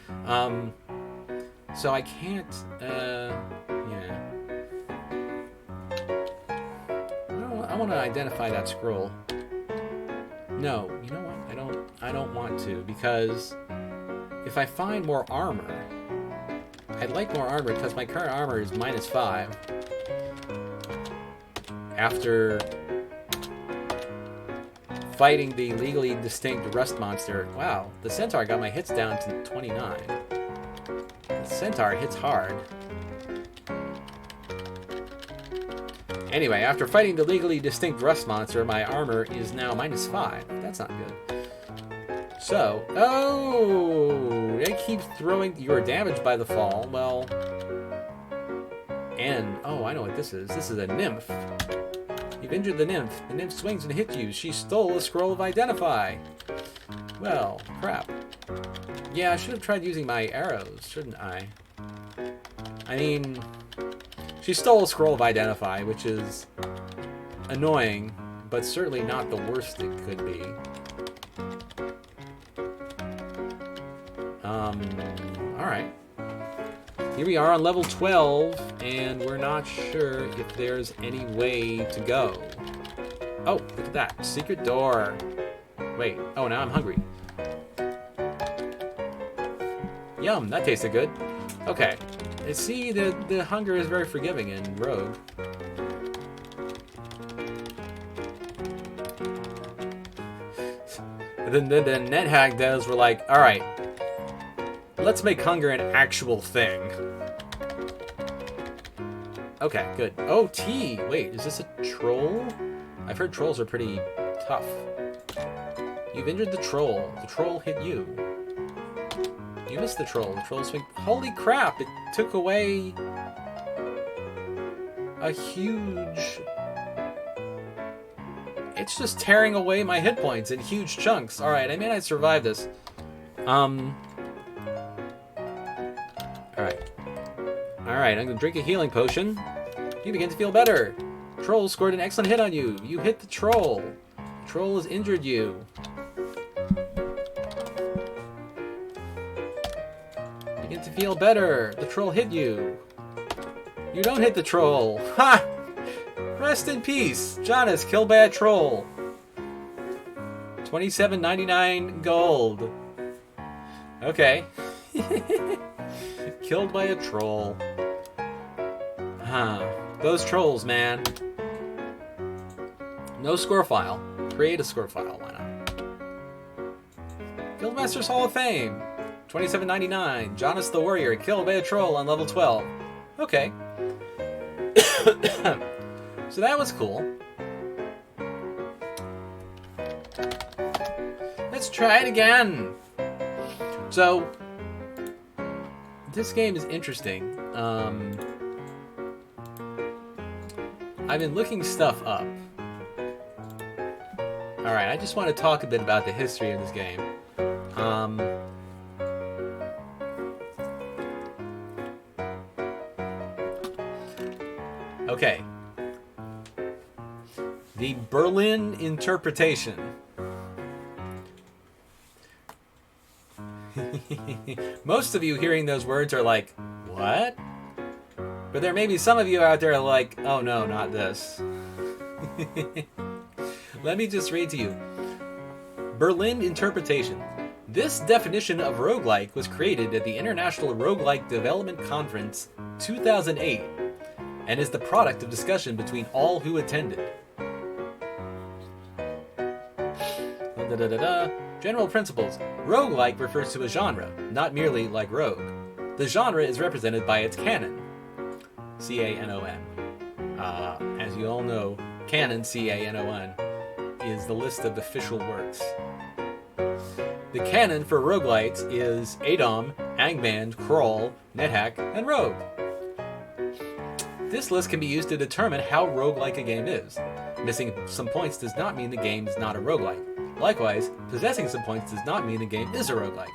So I can't, yeah. I want to identify that scroll. No, you know what? I don't want to, because if I find more armor, I'd like more armor because my current armor is -5. After fighting the legally distinct rust monster. Wow, the centaur got my hits down to 29. The centaur hits hard. Anyway, after fighting the legally distinct rust monster, my armor is now -5. That's not good. So, oh, they keep throwing. You are damaged by the fall. Well, and oh, I know what this is. This is a nymph. You've injured the nymph. The nymph swings and hits you. She stole a scroll of Identify. Well, crap. Yeah, I should have tried using my arrows, shouldn't I? I mean, she stole a scroll of Identify, which is annoying, but certainly not the worst it could be. Alright. Here we are on level 12, and we're not sure if there's any way to go. Oh, look at that. Secret door. Wait. Oh, now I'm hungry. Yum, that tasted good. Okay. See, the hunger is very forgiving in Rogue. Then the NetHack devs were like, all right, let's make hunger an actual thing. Okay, good. Oh, T. Wait, is this a troll? I've heard trolls are pretty tough. You've injured the troll. The troll hit you. You missed the troll. The troll swing. Holy crap! It took away a huge... It's just tearing away my hit points in huge chunks. Alright, I may not survive this. Alright. Alright, I'm gonna drink a healing potion. You begin to feel better. Troll scored an excellent hit on you. You hit the troll. The troll has injured you. Begin to feel better. The troll hit you. You don't hit the troll. Ha! Rest in peace. John is killed by a troll. $27.99 gold. Okay. Killed by a troll. Huh. Those trolls, man. No score file. Create a score file. Why not? Guildmasters Hall of Fame. $27.99. Jonas the Warrior killed by a troll on level 12. Okay. So that was cool. Let's try it again. So this game is interesting. I've been looking stuff up. Alright, I just want to talk a bit about the history of this game. Okay. The Berlin interpretation. Most of you hearing those words are like, what? But there may be some of you out there like, oh no, not this. Let me just read to you. Berlin interpretation. This definition of roguelike was created at the International Roguelike Development Conference 2008 and is the product of discussion between all who attended. General principles. Roguelike refers to a genre, not merely like Rogue. The genre is represented by its canon. C-A-N-O-N. As you all know, canon, C-A-N-O-N, is the list of official works. The canon for roguelites is ADOM, Angband, Crawl, NetHack, and Rogue. This list can be used to determine how roguelike a game is. Missing some points does not mean the game is not a roguelike. Likewise, possessing some points does not mean the game is a roguelike.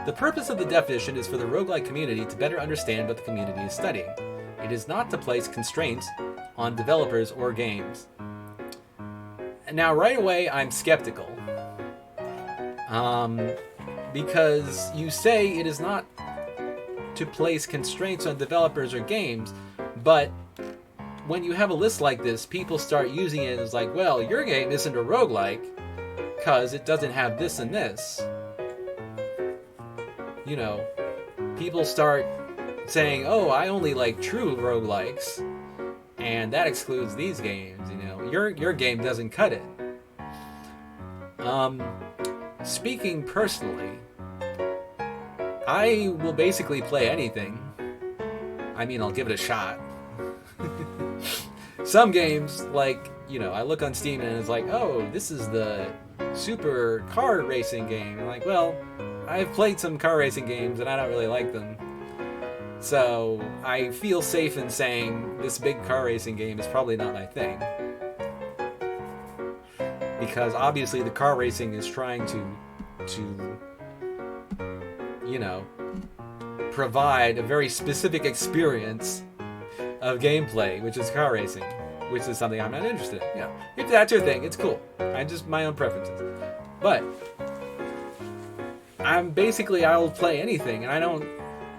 The purpose of the definition is for the roguelike community to better understand what the community is studying. It is not to place constraints on developers or games. Now, right away, I'm skeptical. Because you say it is not to place constraints on developers or games, but when you have a list like this, people start using it as like, well, your game isn't a roguelike because it doesn't have this and this. You know, people start saying, oh, I only like true roguelikes, and that excludes these games, you know. Your game doesn't cut it. Speaking personally, I will basically play anything. I mean, I'll give it a shot. Some games, like, you know, I look on Steam and it's like, oh, this is the super car racing game. I'm like, well, I've played some car racing games and I don't really like them. So I feel safe in saying this big car racing game is probably not my thing. Because obviously the car racing is trying to you know, provide a very specific experience of gameplay, which is car racing, which is something I'm not interested in. You know, if that's your thing, it's cool. I just my own preferences. But I'll play anything, and I don't,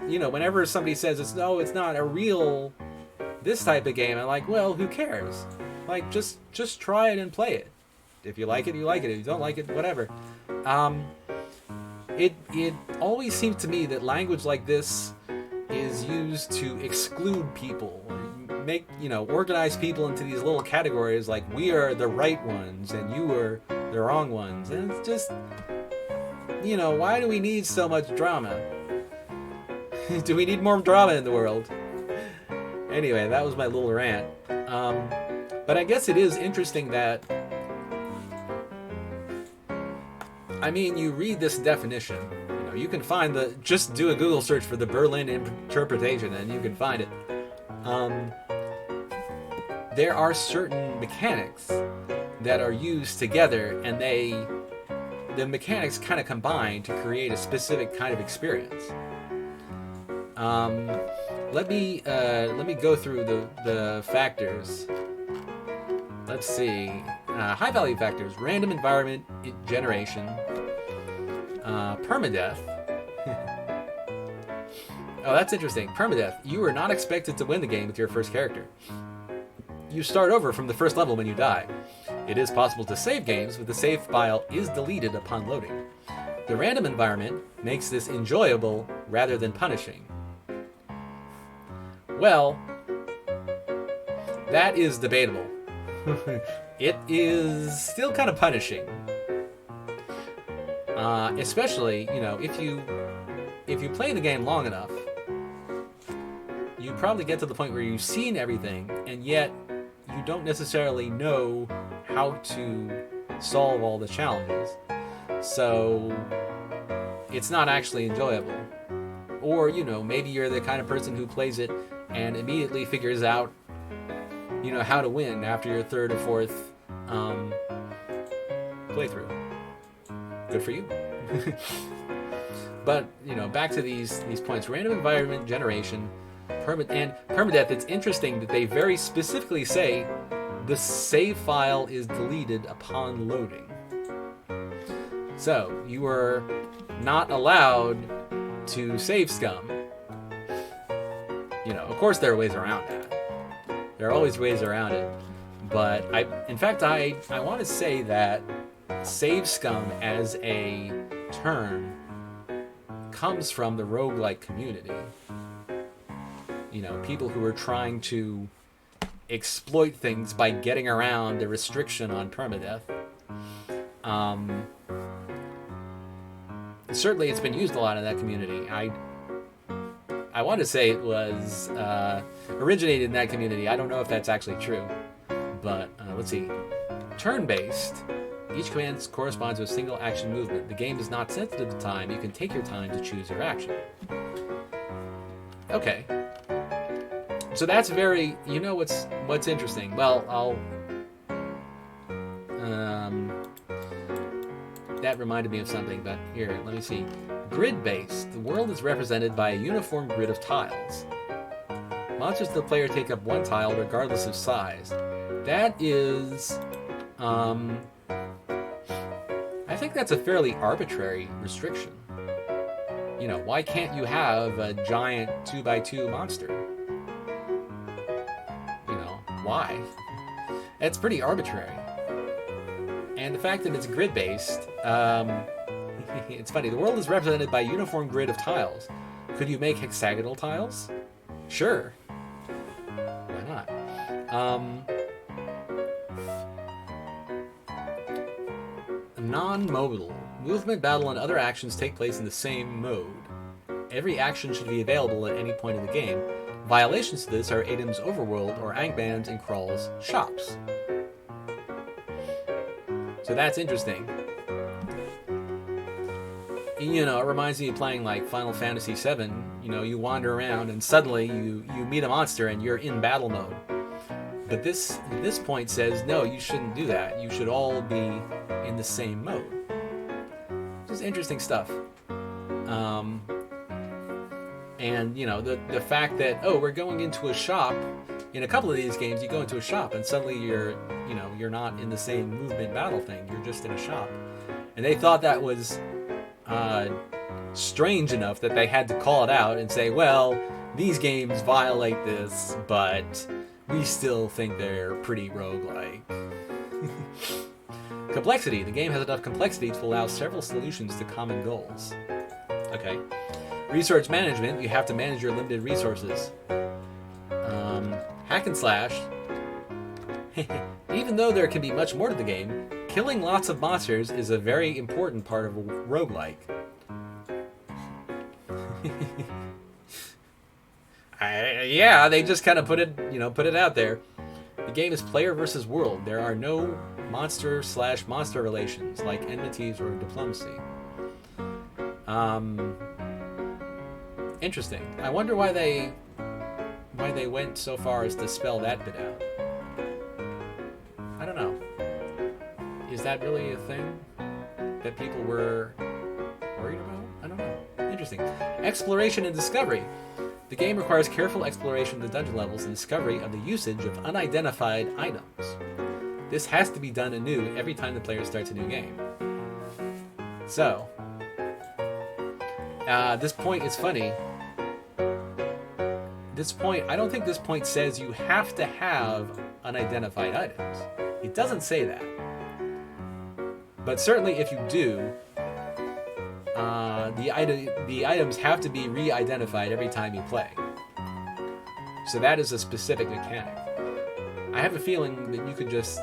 you know, whenever somebody says it's not a real this type of game, I'm like, well, who cares? Like, just try it and play it. If you like it, you like it. If you don't like it, whatever. It always seemed to me that language like this is used to exclude people, or make, organize people into these little categories like we are the right ones and you are the wrong ones. And it's just, why do we need so much drama? Do we need more drama in the world? Anyway, that was my little rant. But I guess it is interesting that, you read this definition. You can find just do a Google search for the Berlin interpretation and you can find it. There are certain mechanics that are used together, and the mechanics kind of combine to create a specific kind of experience. Let me go through the factors. Let's see. High value factors: random environment generation, permadeath. Oh, that's interesting. Permadeath. You are not expected to win the game with your first character. You start over from the first level when you die. It is possible to save games, but the save file is deleted upon loading. The random environment makes this enjoyable rather than punishing. Well, that is debatable. It is still kind of punishing. Especially, if you play the game long enough, you probably get to the point where you've seen everything, and yet you don't necessarily know how to solve all the challenges. So it's not actually enjoyable. Or, maybe you're the kind of person who plays it and immediately figures out, how to win after your third or fourth playthrough. Good for you. But, back to these points. Random environment generation, and permadeath. It's interesting that they very specifically say the save file is deleted upon loading. So, you are not allowed to save scum. Of course there are ways around that. There are always ways around it. But I want to say that save scum as a term comes from the roguelike community. People who are trying to exploit things by getting around the restriction on permadeath. Certainly it's been used a lot in that community. I want to say it was originated in that community. I don't know if that's actually true. But let's see. Turn-based. Each command corresponds to a single action movement. The game is not sensitive to time. You can take your time to choose your action. Okay. So that's very... what's interesting? Well, that reminded me of something, but here, let me see. Grid-based. The world is represented by a uniform grid of tiles. Monsters to the player take up one tile regardless of size. That is... I think that's a fairly arbitrary restriction. Why can't you have a giant 2x2 monster? Why? It's pretty arbitrary. And the fact that it's grid-based, it's funny. The world is represented by a uniform grid of tiles. Could you make hexagonal tiles? Sure. Why not? Non-modal. Movement, battle, and other actions take place in the same mode. Every action should be available at any point in the game. Violations to this are Adam's overworld or Angband's and Krall's shops. So that's interesting. It reminds me of playing like Final Fantasy VII. You wander around and suddenly you meet a monster and you're in battle mode. But this point says, no, you shouldn't do that. You should all be in the same mode. Just interesting stuff. And, the fact that, we're going into a shop. In a couple of these games, you go into a shop and suddenly you're not in the same movement battle thing. You're just in a shop. And they thought that was strange enough that they had to call it out and say, well, these games violate this, but we still think they're pretty roguelike. Complexity. The game has enough complexity to allow several solutions to common goals. Okay. Resource management, you have to manage your limited resources. Hack and slash. Even though there can be much more to the game, killing lots of monsters is a very important part of a roguelike. Yeah, they just kind of put it out there. The game is player versus world. There are no monster/monster relations like enmities or diplomacy. Interesting. I wonder why they went so far as to spell that bit out. I don't know. Is that really a thing that people were worried about? I don't know. Interesting. Exploration and discovery. The game requires careful exploration of the dungeon levels and discovery of the usage of unidentified items. This has to be done anew every time the player starts a new game. So, this point is funny. This point, I don't think this point says you have to have unidentified items. It doesn't say that. But certainly if you do, the items have to be re-identified every time you play. So that is a specific mechanic. I have a feeling that you could just...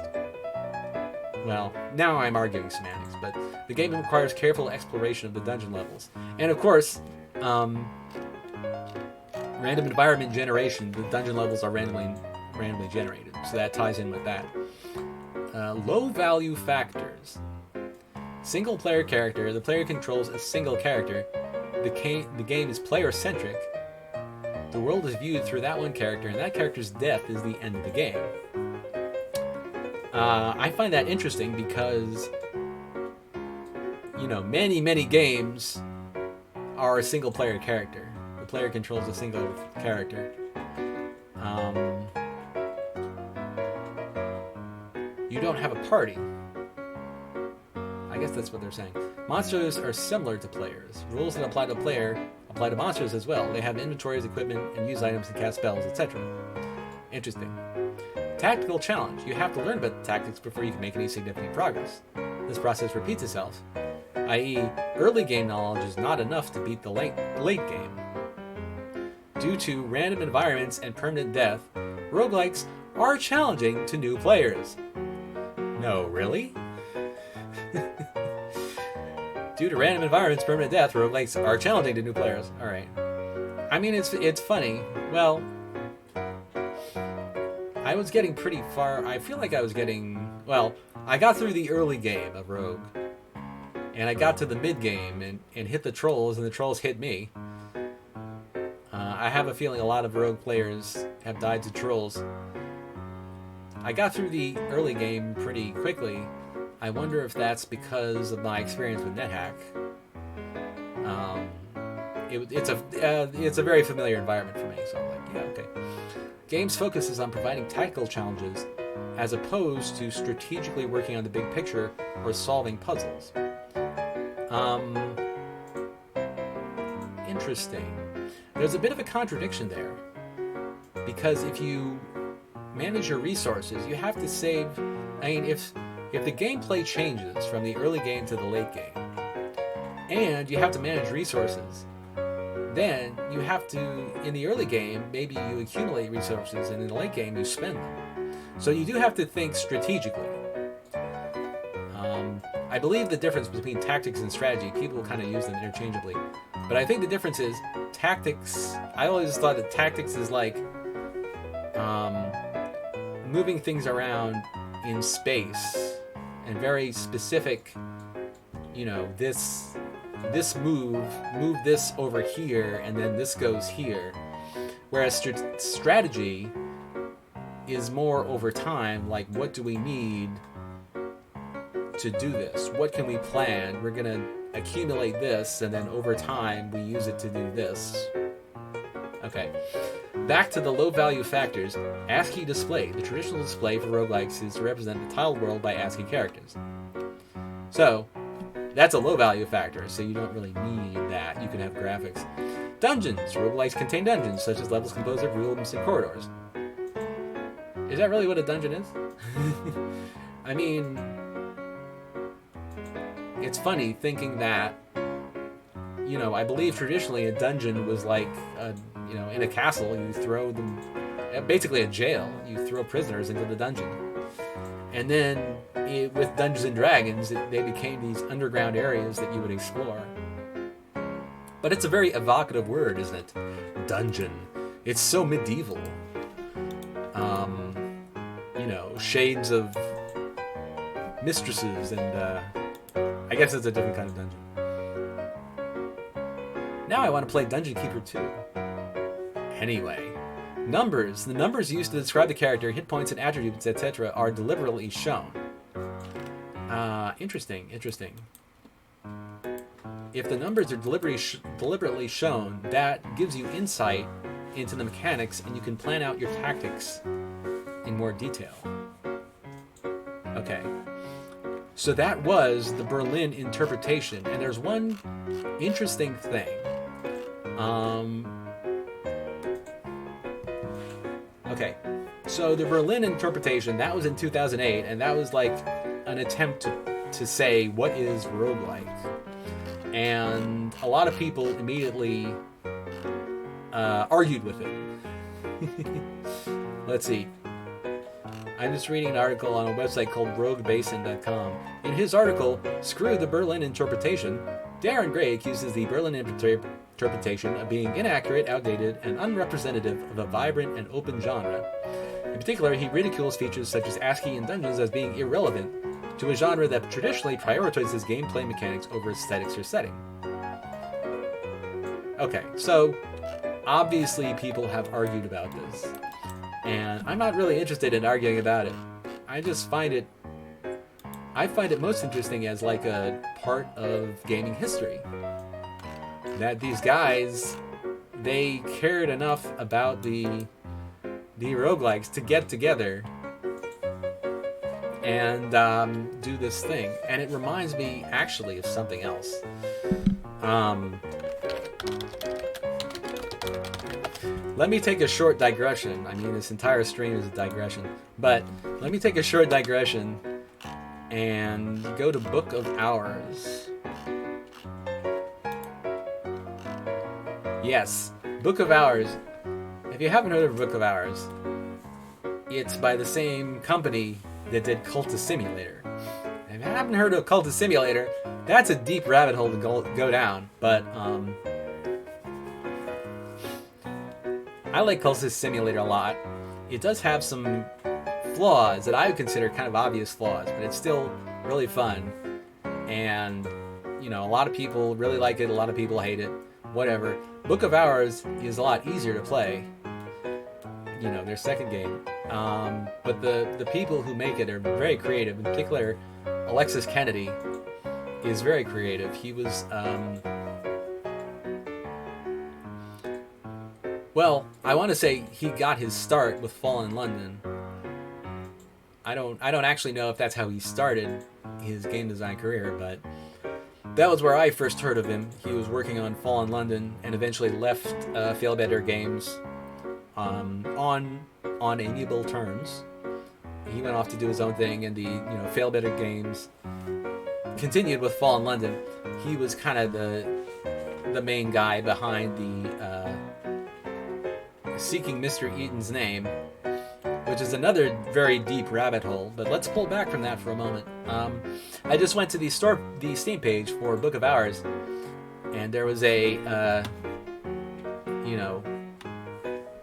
Well, now I'm arguing semantics, but the game requires careful exploration of the dungeon levels. And of course, random environment generation, the dungeon levels are randomly generated, so that ties in with that. Low value factors. Single player character, the player controls a single character. The game is player centric. The world is viewed through that one character, and that character's death is the end of the game. I find that interesting because, many games are a single player character. The player controls a single character. You don't have a party. I guess that's what they're saying. Monsters are similar to players. Rules that apply to a player apply to monsters as well. They have inventories, equipment, and use items to cast spells, etc. Interesting. Tactical challenge. You have to learn about the tactics before you can make any significant progress. This process repeats itself, i.e., early game knowledge is not enough to beat the late game. Due to random environments and permanent death, roguelikes are challenging to new players. No, really? Due to random environments, permanent death, roguelikes are challenging to new players. Alright. I mean, it's funny. Well, I was getting pretty far. I feel like I was getting... Well, I got through the early game of Rogue. And I got to the mid-game and hit the trolls, and the trolls hit me. I have a feeling a lot of Rogue players have died to trolls. I got through the early game pretty quickly. I wonder if that's because of my experience with NetHack. It's a very familiar environment for me, so I'm like, yeah, okay. Game's focus is on providing tactical challenges as opposed to strategically working on the big picture or solving puzzles. Interesting. There's a bit of a contradiction there, because if you manage your resources, you have to save. I mean, if the gameplay changes from the early game to the late game, and you have to manage resources, then you have to, in the early game, maybe you accumulate resources, and in the late game, you spend them. So you do have to think strategically. I believe the difference between tactics and strategy, people kind of use them interchangeably. But I think the difference is tactics. I always thought that tactics is like moving things around in space and very specific, this move this over here, and then this goes here. Whereas strategy is more over time, like what do we need to do this? What can we plan? We're going to accumulate this, and then over time we use it to do this. Okay. Back to the low-value factors. ASCII display. The traditional display for roguelikes is to represent the tiled world by ASCII characters. So, that's a low-value factor, so you don't really need that. You can have graphics. Dungeons. Roguelikes contain dungeons, such as levels composed of rooms and corridors. Is that really what a dungeon is? I mean, it's funny thinking that, I believe traditionally a dungeon was like, in a castle, you throw them, basically a jail. You throw prisoners into the dungeon. And then with Dungeons and Dragons, they became these underground areas that you would explore. But it's a very evocative word, isn't it? Dungeon. It's so medieval. Shades of mistresses, and I guess it's a different kind of dungeon. Now I want to play Dungeon Keeper 2. Anyway, numbers. The numbers used to describe the character, hit points and attributes, etc. are deliberately shown. Interesting. If the numbers are deliberately shown, that gives you insight into the mechanics, and you can plan out your tactics in more detail. Okay. So that was the Berlin interpretation, and there's one interesting thing. Okay, so the Berlin interpretation, that was in 2008, and that was like an attempt to say, what is roguelike? And a lot of people immediately argued with it. Let's see. I'm just reading an article on a website called RogueBasin.com. In his article, Screw the Berlin Interpretation, Darren Gray accuses the Berlin interpretation of being inaccurate, outdated, and unrepresentative of a vibrant and open genre. In particular, he ridicules features such as ASCII and dungeons as being irrelevant to a genre that traditionally prioritizes gameplay mechanics over aesthetics or setting. Okay, so obviously people have argued about this. And I'm not really interested in arguing about it. I find it most interesting as like a part of gaming history. That these guys, they cared enough about the roguelikes to get together and do this thing. And it reminds me actually of something else. Let me take a short digression. I mean, this entire stream is a digression. But let me take a short digression and go to Book of Hours. Yes, Book of Hours. If you haven't heard of Book of Hours, it's by the same company that did Cultist Simulator. If you haven't heard of Cultist Simulator, that's a deep rabbit hole to go down. But, I like Cultist Simulator a lot. It does have some flaws that I would consider kind of obvious flaws, but it's still really fun. And, a lot of people really like it, a lot of people hate it, whatever. Book of Hours is a lot easier to play, their second game. But the people who make it are very creative. In particular, Alexis Kennedy is very creative. He was, well, I want to say he got his start with Fallen London. I don't actually know if that's how he started his game design career, but that was where I first heard of him. He was working on Fallen London and eventually left Failbetter Games on amiable terms. He went off to do his own thing, and the Failbetter Games continued with Fallen London. He was kind of the main guy behind the Seeking Mr. Eaton's Name, which is another very deep rabbit hole, but let's pull back from that for a moment. I just went to the Steam page for Book of Hours, and there was a,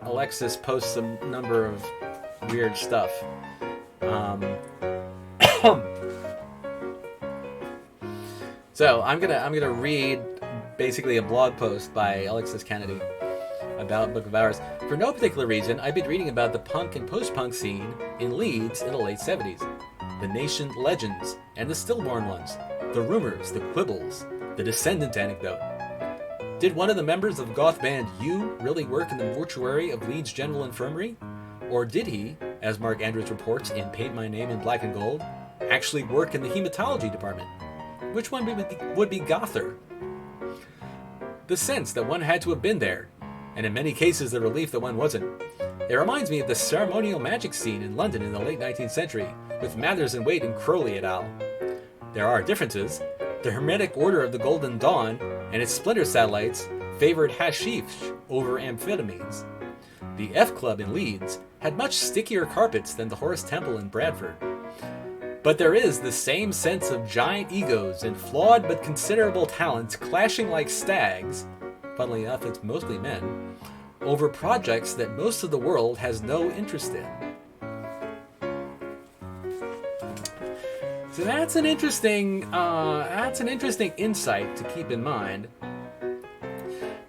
Alexis posts a number of weird stuff. So I'm gonna read basically a blog post by Alexis Kennedy about Book of Hours. For no particular reason, I've been reading about the punk and post-punk scene in Leeds in the late 70s. The nascent legends and the stillborn ones. The rumors, the quibbles, the descendant anecdote. Did one of the members of goth band U really work in the mortuary of Leeds General Infirmary? Or did he, as Mark Andrews reports in Paint My Name in Black and Gold, actually work in the hematology department? Which one would be gother? The sense that one had to have been there, and in many cases the relief that one wasn't. It reminds me of the ceremonial magic scene in London in the late 19th century, with Mathers and Waite and Crowley et al. There are differences. The Hermetic Order of the Golden Dawn and its splinter satellites favored hashish over amphetamines. The F Club in Leeds had much stickier carpets than the Horse Temple in Bradford. But there is the same sense of giant egos and flawed but considerable talents clashing like stags, funnily enough it's mostly men, over projects that most of the world has no interest in. So that's an interesting insight to keep in mind.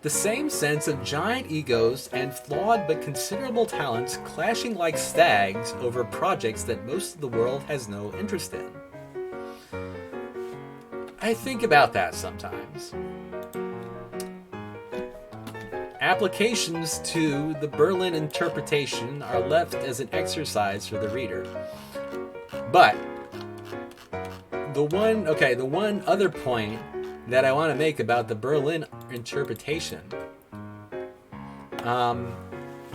The same sense of giant egos and flawed but considerable talents clashing like stags over projects that most of the world has no interest in. I think about that sometimes. Applications to the Berlin interpretation are left as an exercise for the reader. But the one other point that I want to make about the Berlin interpretation.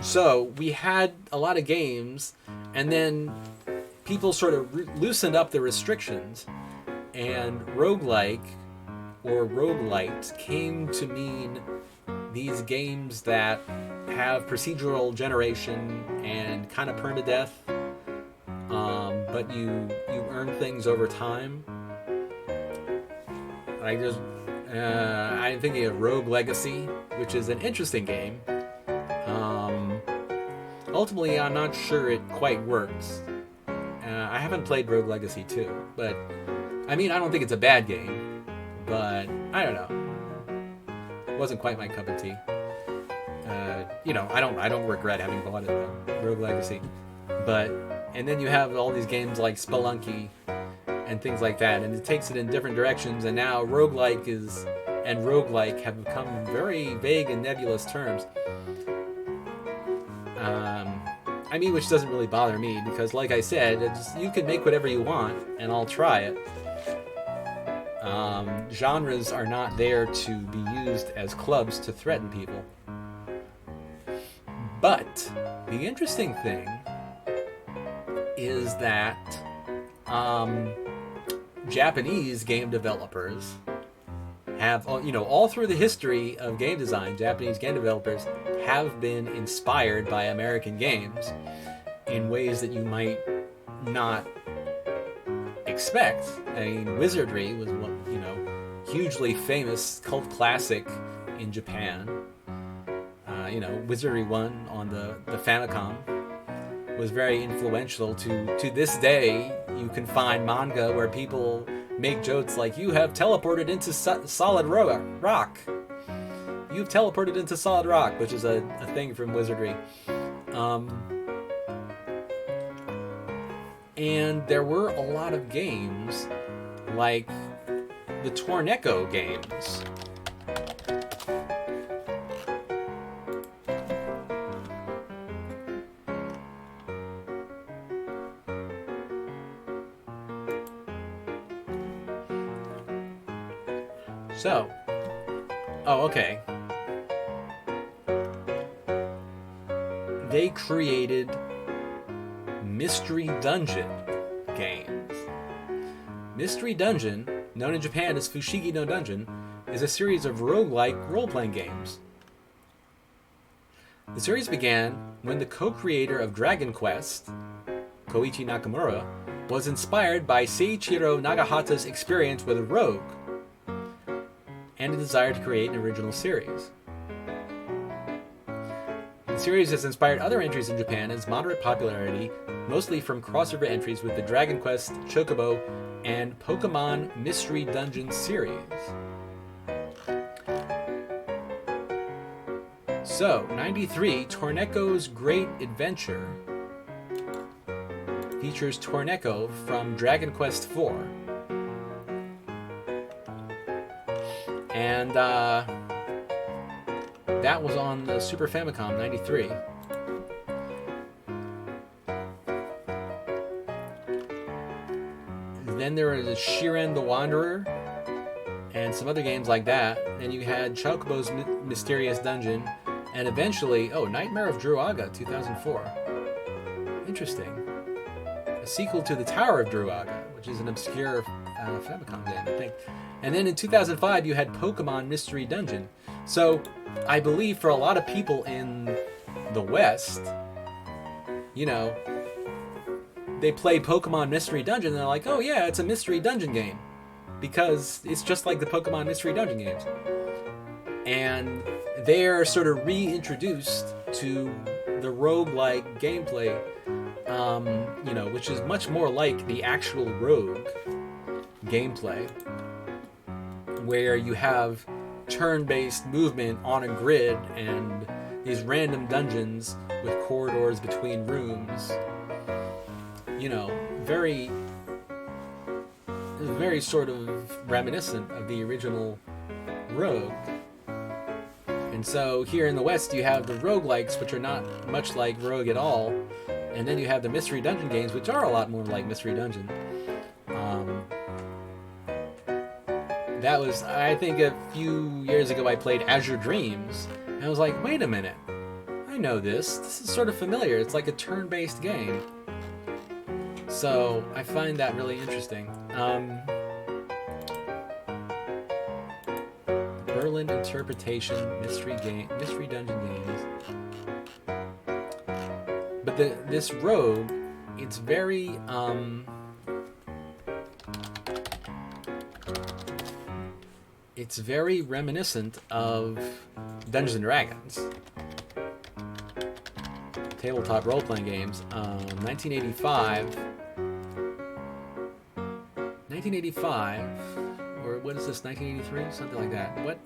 So we had a lot of games, and then people sort of loosened up the restrictions, and roguelike or roguelite came to mean these games that have procedural generation and kind of permadeath, but you earn things over time. I'm thinking of Rogue Legacy, which is an interesting game. Ultimately, I'm not sure it quite works. I haven't played Rogue Legacy 2, but I mean, I don't think it's a bad game, but I don't know. It wasn't quite my cup of tea. I don't regret having bought it though, Rogue Legacy. And then you have all these games like Spelunky and things like that, and it takes it in different directions, and now roguelike and roguelike have become very vague and nebulous terms. Which doesn't really bother me, because like I said, you can make whatever you want, and I'll try it. Genres are not there to be used as clubs to threaten people. But the interesting thing is that Japanese game developers have, all through the history of game design, Japanese game developers have been inspired by American games in ways that you might not expect. I mean, Wizardry was hugely famous cult classic in Japan. Wizardry 1 on the Famicom was very influential. To this day, you can find manga where people make jokes like, "You have teleported into solid rock. You've teleported into solid rock," which is a thing from Wizardry. And there were a lot of games like the Torneko games. They created Mystery Dungeon games. Mystery Dungeon, known in Japan as Fushigi no Dungeon, is a series of roguelike role-playing games. The series began when the co-creator of Dragon Quest, Koichi Nakamura, was inspired by Seiichiro Nagahata's experience with a rogue and a desire to create an original series. The series has inspired other entries in Japan and has moderate popularity, mostly from crossover entries with the Dragon Quest, Chocobo, and Pokemon Mystery Dungeon series. So, 93, Torneko's Great Adventure features Torneko from Dragon Quest IV. And that was on the Super Famicom, 93. Then there was Shiren the Wanderer and some other games like that. Then you had Chocobo's Mysterious Dungeon, and eventually, Nightmare of Druaga, 2004. Interesting. A sequel to The Tower of Druaga, which is an obscure Famicom game, I think. And then in 2005, you had Pokemon Mystery Dungeon. So I believe for a lot of people in the West, you know, they play Pokemon Mystery Dungeon and they're like, oh yeah, it's a Mystery Dungeon game. Because it's just like the Pokemon Mystery Dungeon games. And they're sort of reintroduced to the roguelike gameplay, you know, which is much more like the actual Rogue gameplay, where you have turn-based movement on a grid and these random dungeons with corridors between rooms. You know, very sort of reminiscent of the original Rogue. And so here in the West, you have the roguelikes, which are not much like Rogue at all. And then you have the Mystery Dungeon games, which are a lot more like Mystery Dungeon. That was, I think a few years ago, I played Azure Dreams. And I was like, wait a minute. I know this. This is sort of familiar. It's like a turn-based game. So I find that really interesting. Berlin Interpretation Mystery Dungeon games. But this Rogue, it's very reminiscent of Dungeons and Dragons. Tabletop role-playing games. 1985, or what is this, 1983? Something like that. What?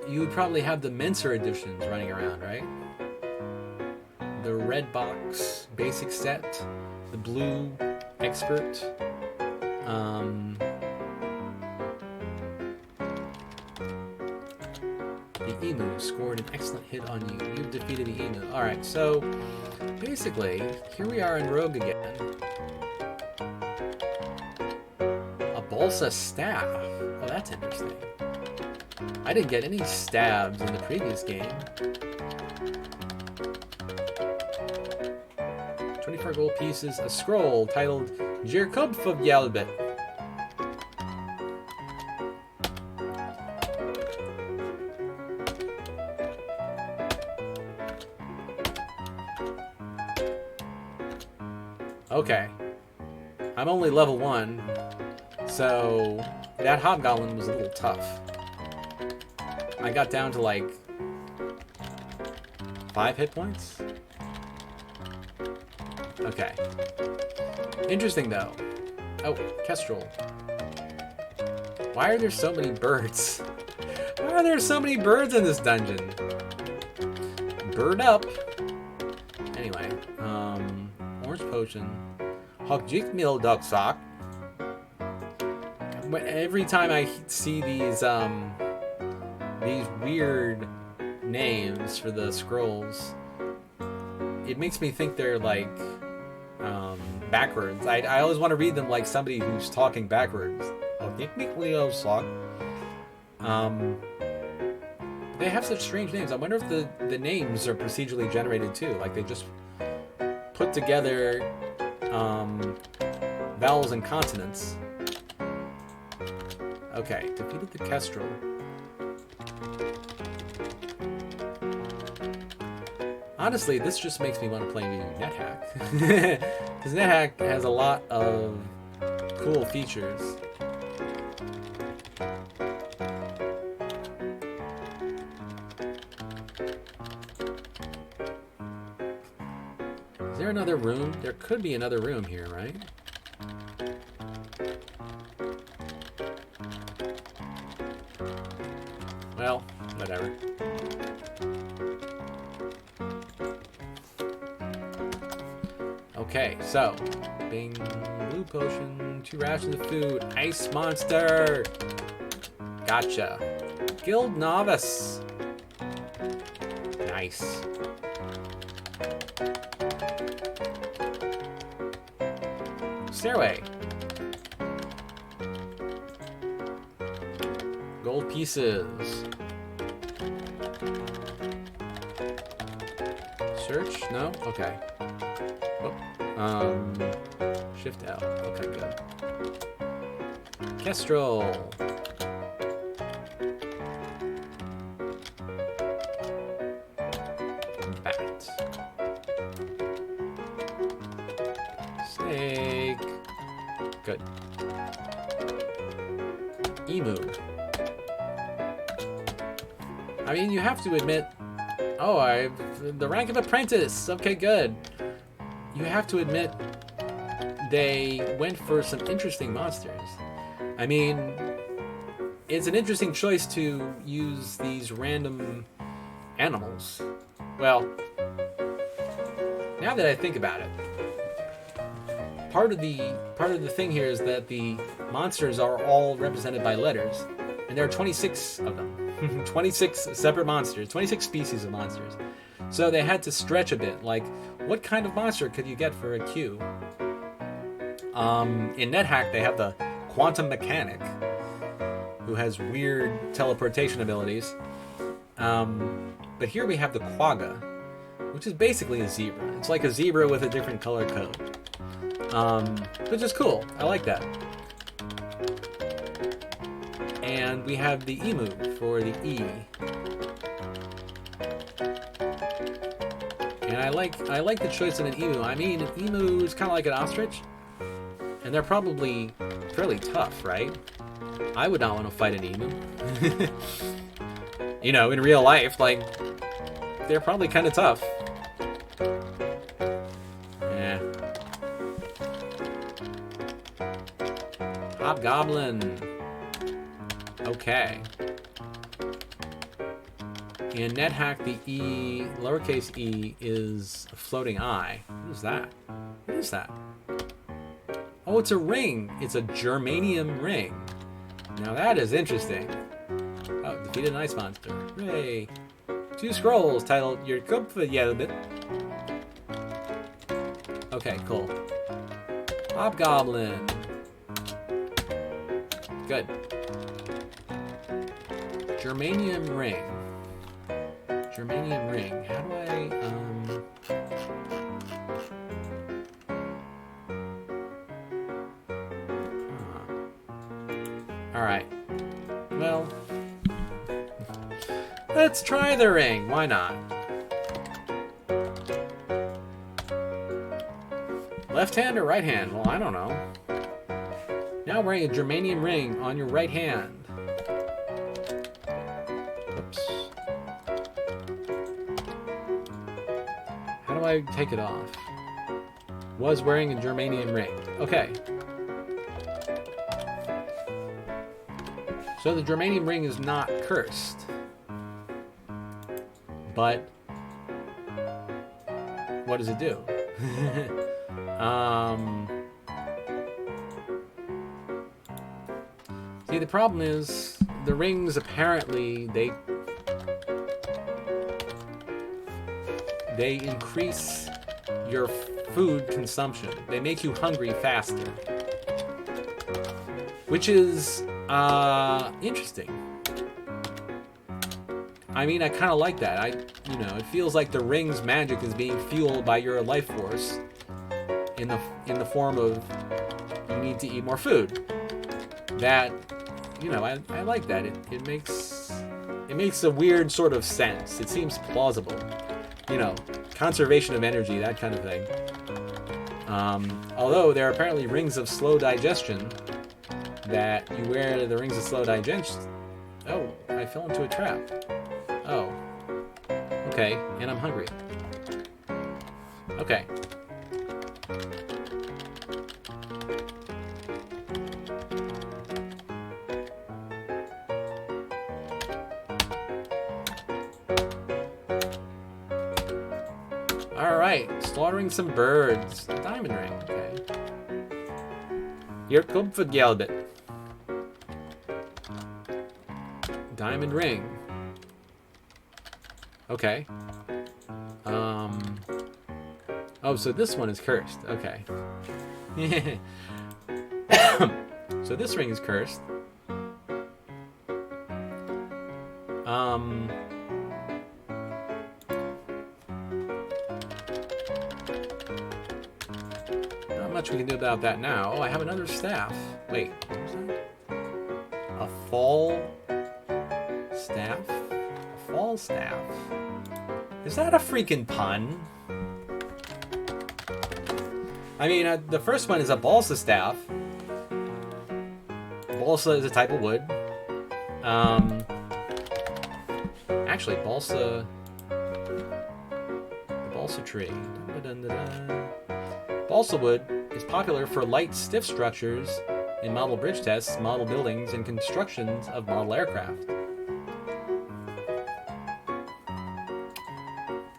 You would probably have the Mensa editions running around, right? The red box basic set, the blue expert. The Emu scored an excellent hit on you. You've defeated the Emu. Alright, so basically, here we are in Rogue again. A Balsa staff. Oh, that's interesting. I didn't get any stabs in the previous game. 24 gold pieces, a scroll titled Jirkub of Yalbit. Okay. I'm only level 1, so that Hobgoblin was a little tough. I got down to like 5 hit points. Okay. Interesting though. Oh, Kestrel. Why are there so many birds? Why are there so many birds in this dungeon? Bird up. Anyway, orange potion. Hogjik mil sock. Every time I see these weird names for the scrolls, it makes me think they're like backwards. I always want to read them like somebody who's talking backwards. They have such strange names. I wonder if the names are procedurally generated too. Like they just put together vowels and consonants. Okay, defeated the Kestrel. Honestly, this just makes me want to play NetHack. Because NetHack has a lot of cool features. Is there another room? There could be another room here, right? Well, whatever. Okay, so bing, blue potion, 2 rations of food, ice monster. Gotcha. Guild novice. Nice. Stairway. Gold pieces. Search? No? Okay. Oh, Um, Shift L. Okay, good. Kestrel. Bat. Snake. Good. Emu. I mean, you have to admit... Oh, the rank of apprentice. Okay, good. You have to admit they went for some interesting monsters. I mean, it's an interesting choice to use these random animals. Well, now that I think about it, part of the thing here is that the monsters are all represented by letters, and there are 26 of them. 26 separate monsters, 26 species of monsters. So they had to stretch a bit, like, what kind of monster could you get for a Q? In NetHack, they have the Quantum Mechanic, who has weird teleportation abilities. But here we have the Quagga, which is basically a zebra. It's like a zebra with a different color code. Which is cool. I like that. And we have the Emu for the E. And I like the choice of an emu. I mean, an emu is kind of like an ostrich, and they're probably fairly tough, right? I would not want to fight an emu. You know, in real life, like, they're probably kind of tough. Yeah. Hobgoblin. Okay. In NetHack, the E, lowercase e, is a floating eye. What is that? What is that? Oh, it's a ring. It's a germanium ring. Now that is interesting. Oh, defeated an ice monster. Hooray. 2 scrolls titled Your Kupfa Yelbit. Okay, cool. Hobgoblin. Good. Germanium ring. Germanium ring. How do I, Alright. Well, let's try the ring. Why not? Left hand or right hand? Well, I don't know. Now wearing a germanium ring on your right hand. Oops. How do I take it off? Was wearing a germanium ring. Okay. So the germanium ring is not cursed. But what does it do? See, the problem is the rings apparently they increase your food consumption. They make you hungry faster, which is interesting. I mean, I kind of like that. It feels like the ring's magic is being fueled by your life force in the form of you need to eat more food. That, I like that. It makes a weird sort of sense. It seems plausible. Conservation of energy, that kind of thing. Although there are apparently rings of slow digestion that you wear the rings of slow digestion. Oh, I fell into a trap. Oh. Okay, and I'm hungry. Okay. Alright, slaughtering some birds. Diamond ring, okay. Your Kupfa Gelbit. Diamond ring. Okay. Oh, so this one is cursed. Okay. So this ring is cursed. much we can do about that now. Oh, I have another staff. Wait, what was that? A fall staff? A fall staff? Is that a freaking pun? I mean, the first one is a balsa staff. Balsa is a type of wood. Actually, balsa... The balsa tree. Balsa wood is popular for light, stiff structures in model bridge tests, model buildings, and constructions of model aircraft.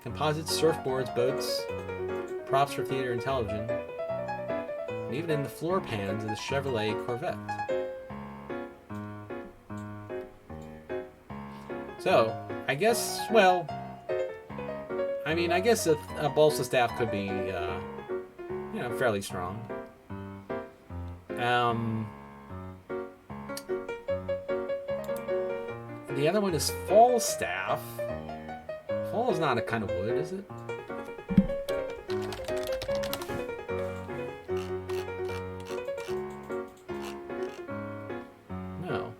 Composites, surfboards, boats, props for theater and television, and even in the floor pans of the Chevrolet Corvette. So, I guess, well, I mean, I guess a balsa staff could be, you know, fairly strong. The other one is fall staff. Fall is not a kind of wood, is it? No.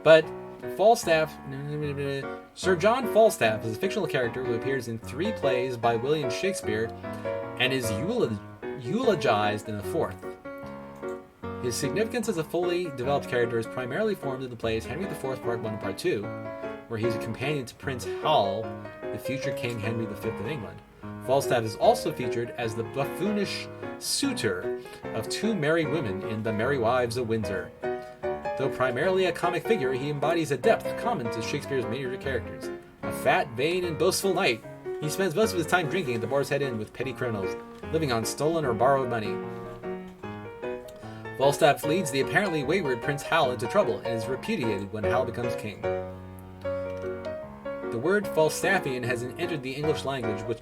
But Falstaff... Sir John Falstaff is a fictional character who appears in 3 plays by William Shakespeare and is eulogized in the 4th. His significance as a fully developed character is primarily formed in the plays Henry IV Part 1 and Part 2, where he's a companion to Prince Hal, the future King Henry V of England. Falstaff is also featured as the buffoonish suitor of 2 married women in The Merry Wives of Windsor. Though primarily a comic figure, he embodies a depth common to Shakespeare's major characters. A fat, vain, and boastful knight, he spends most of his time drinking at the Boar's Head Inn with petty criminals, living on stolen or borrowed money. Falstaff leads the apparently wayward Prince Hal into trouble and is repudiated when Hal becomes king. The word Falstaffian has entered the English language with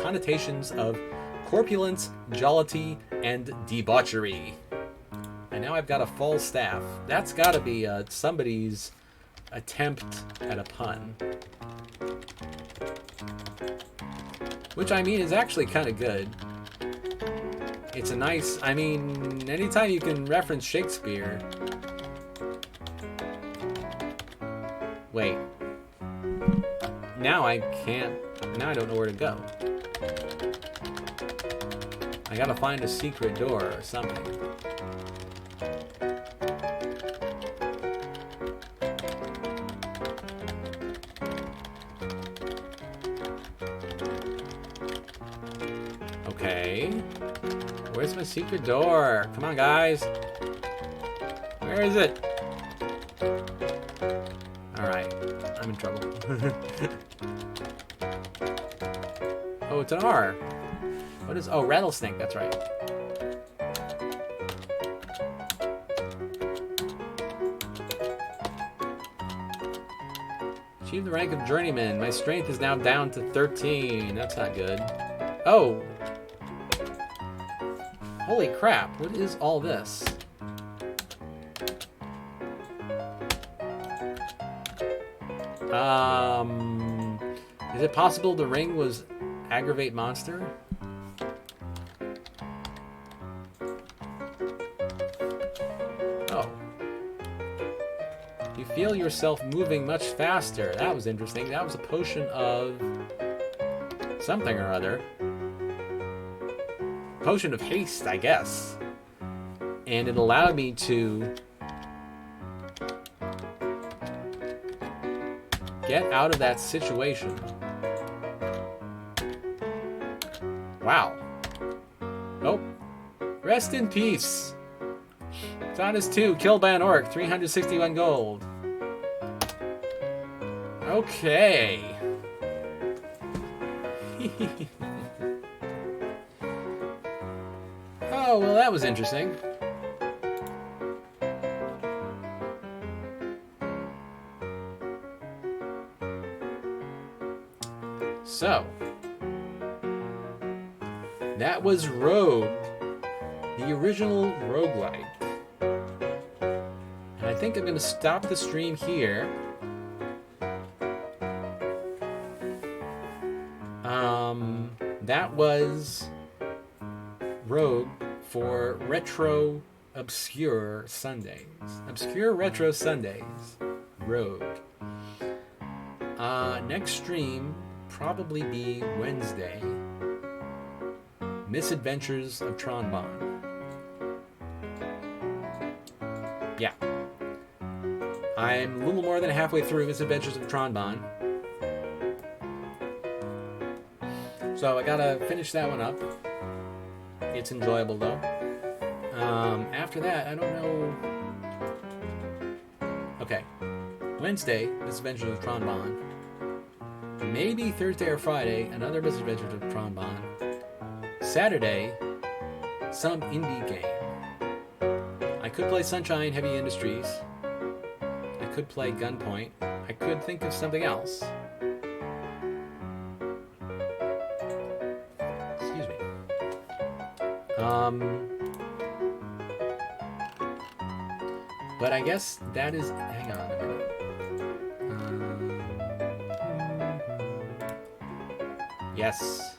connotations of corpulence, jollity, and debauchery. And now I've got a Falstaff. That's got to be somebody's attempt at a pun. Which, I mean, is actually kind of good. It's a nice... I mean, anytime you can reference Shakespeare... Wait. Now I can't... Now I don't know where to go. I gotta find a secret door or something. Okay. Where's my secret door? Come on, guys. Where is it? Alright. I'm in trouble. Oh, it's an R. What is... Oh, rattlesnake. That's right. Achieve the rank of journeyman. My strength is now down to 13. That's not good. Oh! Holy crap, what is all this? Is it possible the ring was aggravate monster? Oh. You feel yourself moving much faster. That was interesting. That was a potion of something or other. Potion of haste, I guess. And it allowed me to get out of that situation. Wow. Oh. Rest in peace. Thomas 2, killed by an orc, 361 gold. Okay. Oh, well, that was interesting. So, that was Rogue, the original roguelike. And I think I'm going to stop the stream here. That was Rogue for Retro Obscure Sundays. Obscure Retro Sundays. Rogue. Next stream probably be Wednesday. Misadventures of Tronbon. Yeah. I'm a little more than halfway through Misadventures of Tronbon. So I gotta finish that one up. It's enjoyable though. After that, I don't know. Okay. Wednesday, Misadventures of Tronbon. Maybe Thursday or Friday, another Misadventures of Tronbon. Saturday, some indie game. I could play Sunshine Heavy Industries. I could play Gunpoint. I could think of something else. Excuse me. But I guess that is... Hang on a minute. Yes.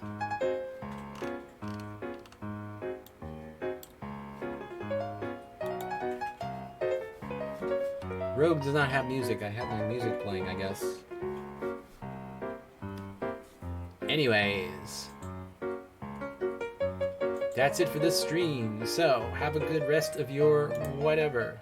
Rogue does not have music. I have my music playing, I guess. Anyways. That's it for this stream. So, have a good rest of your whatever.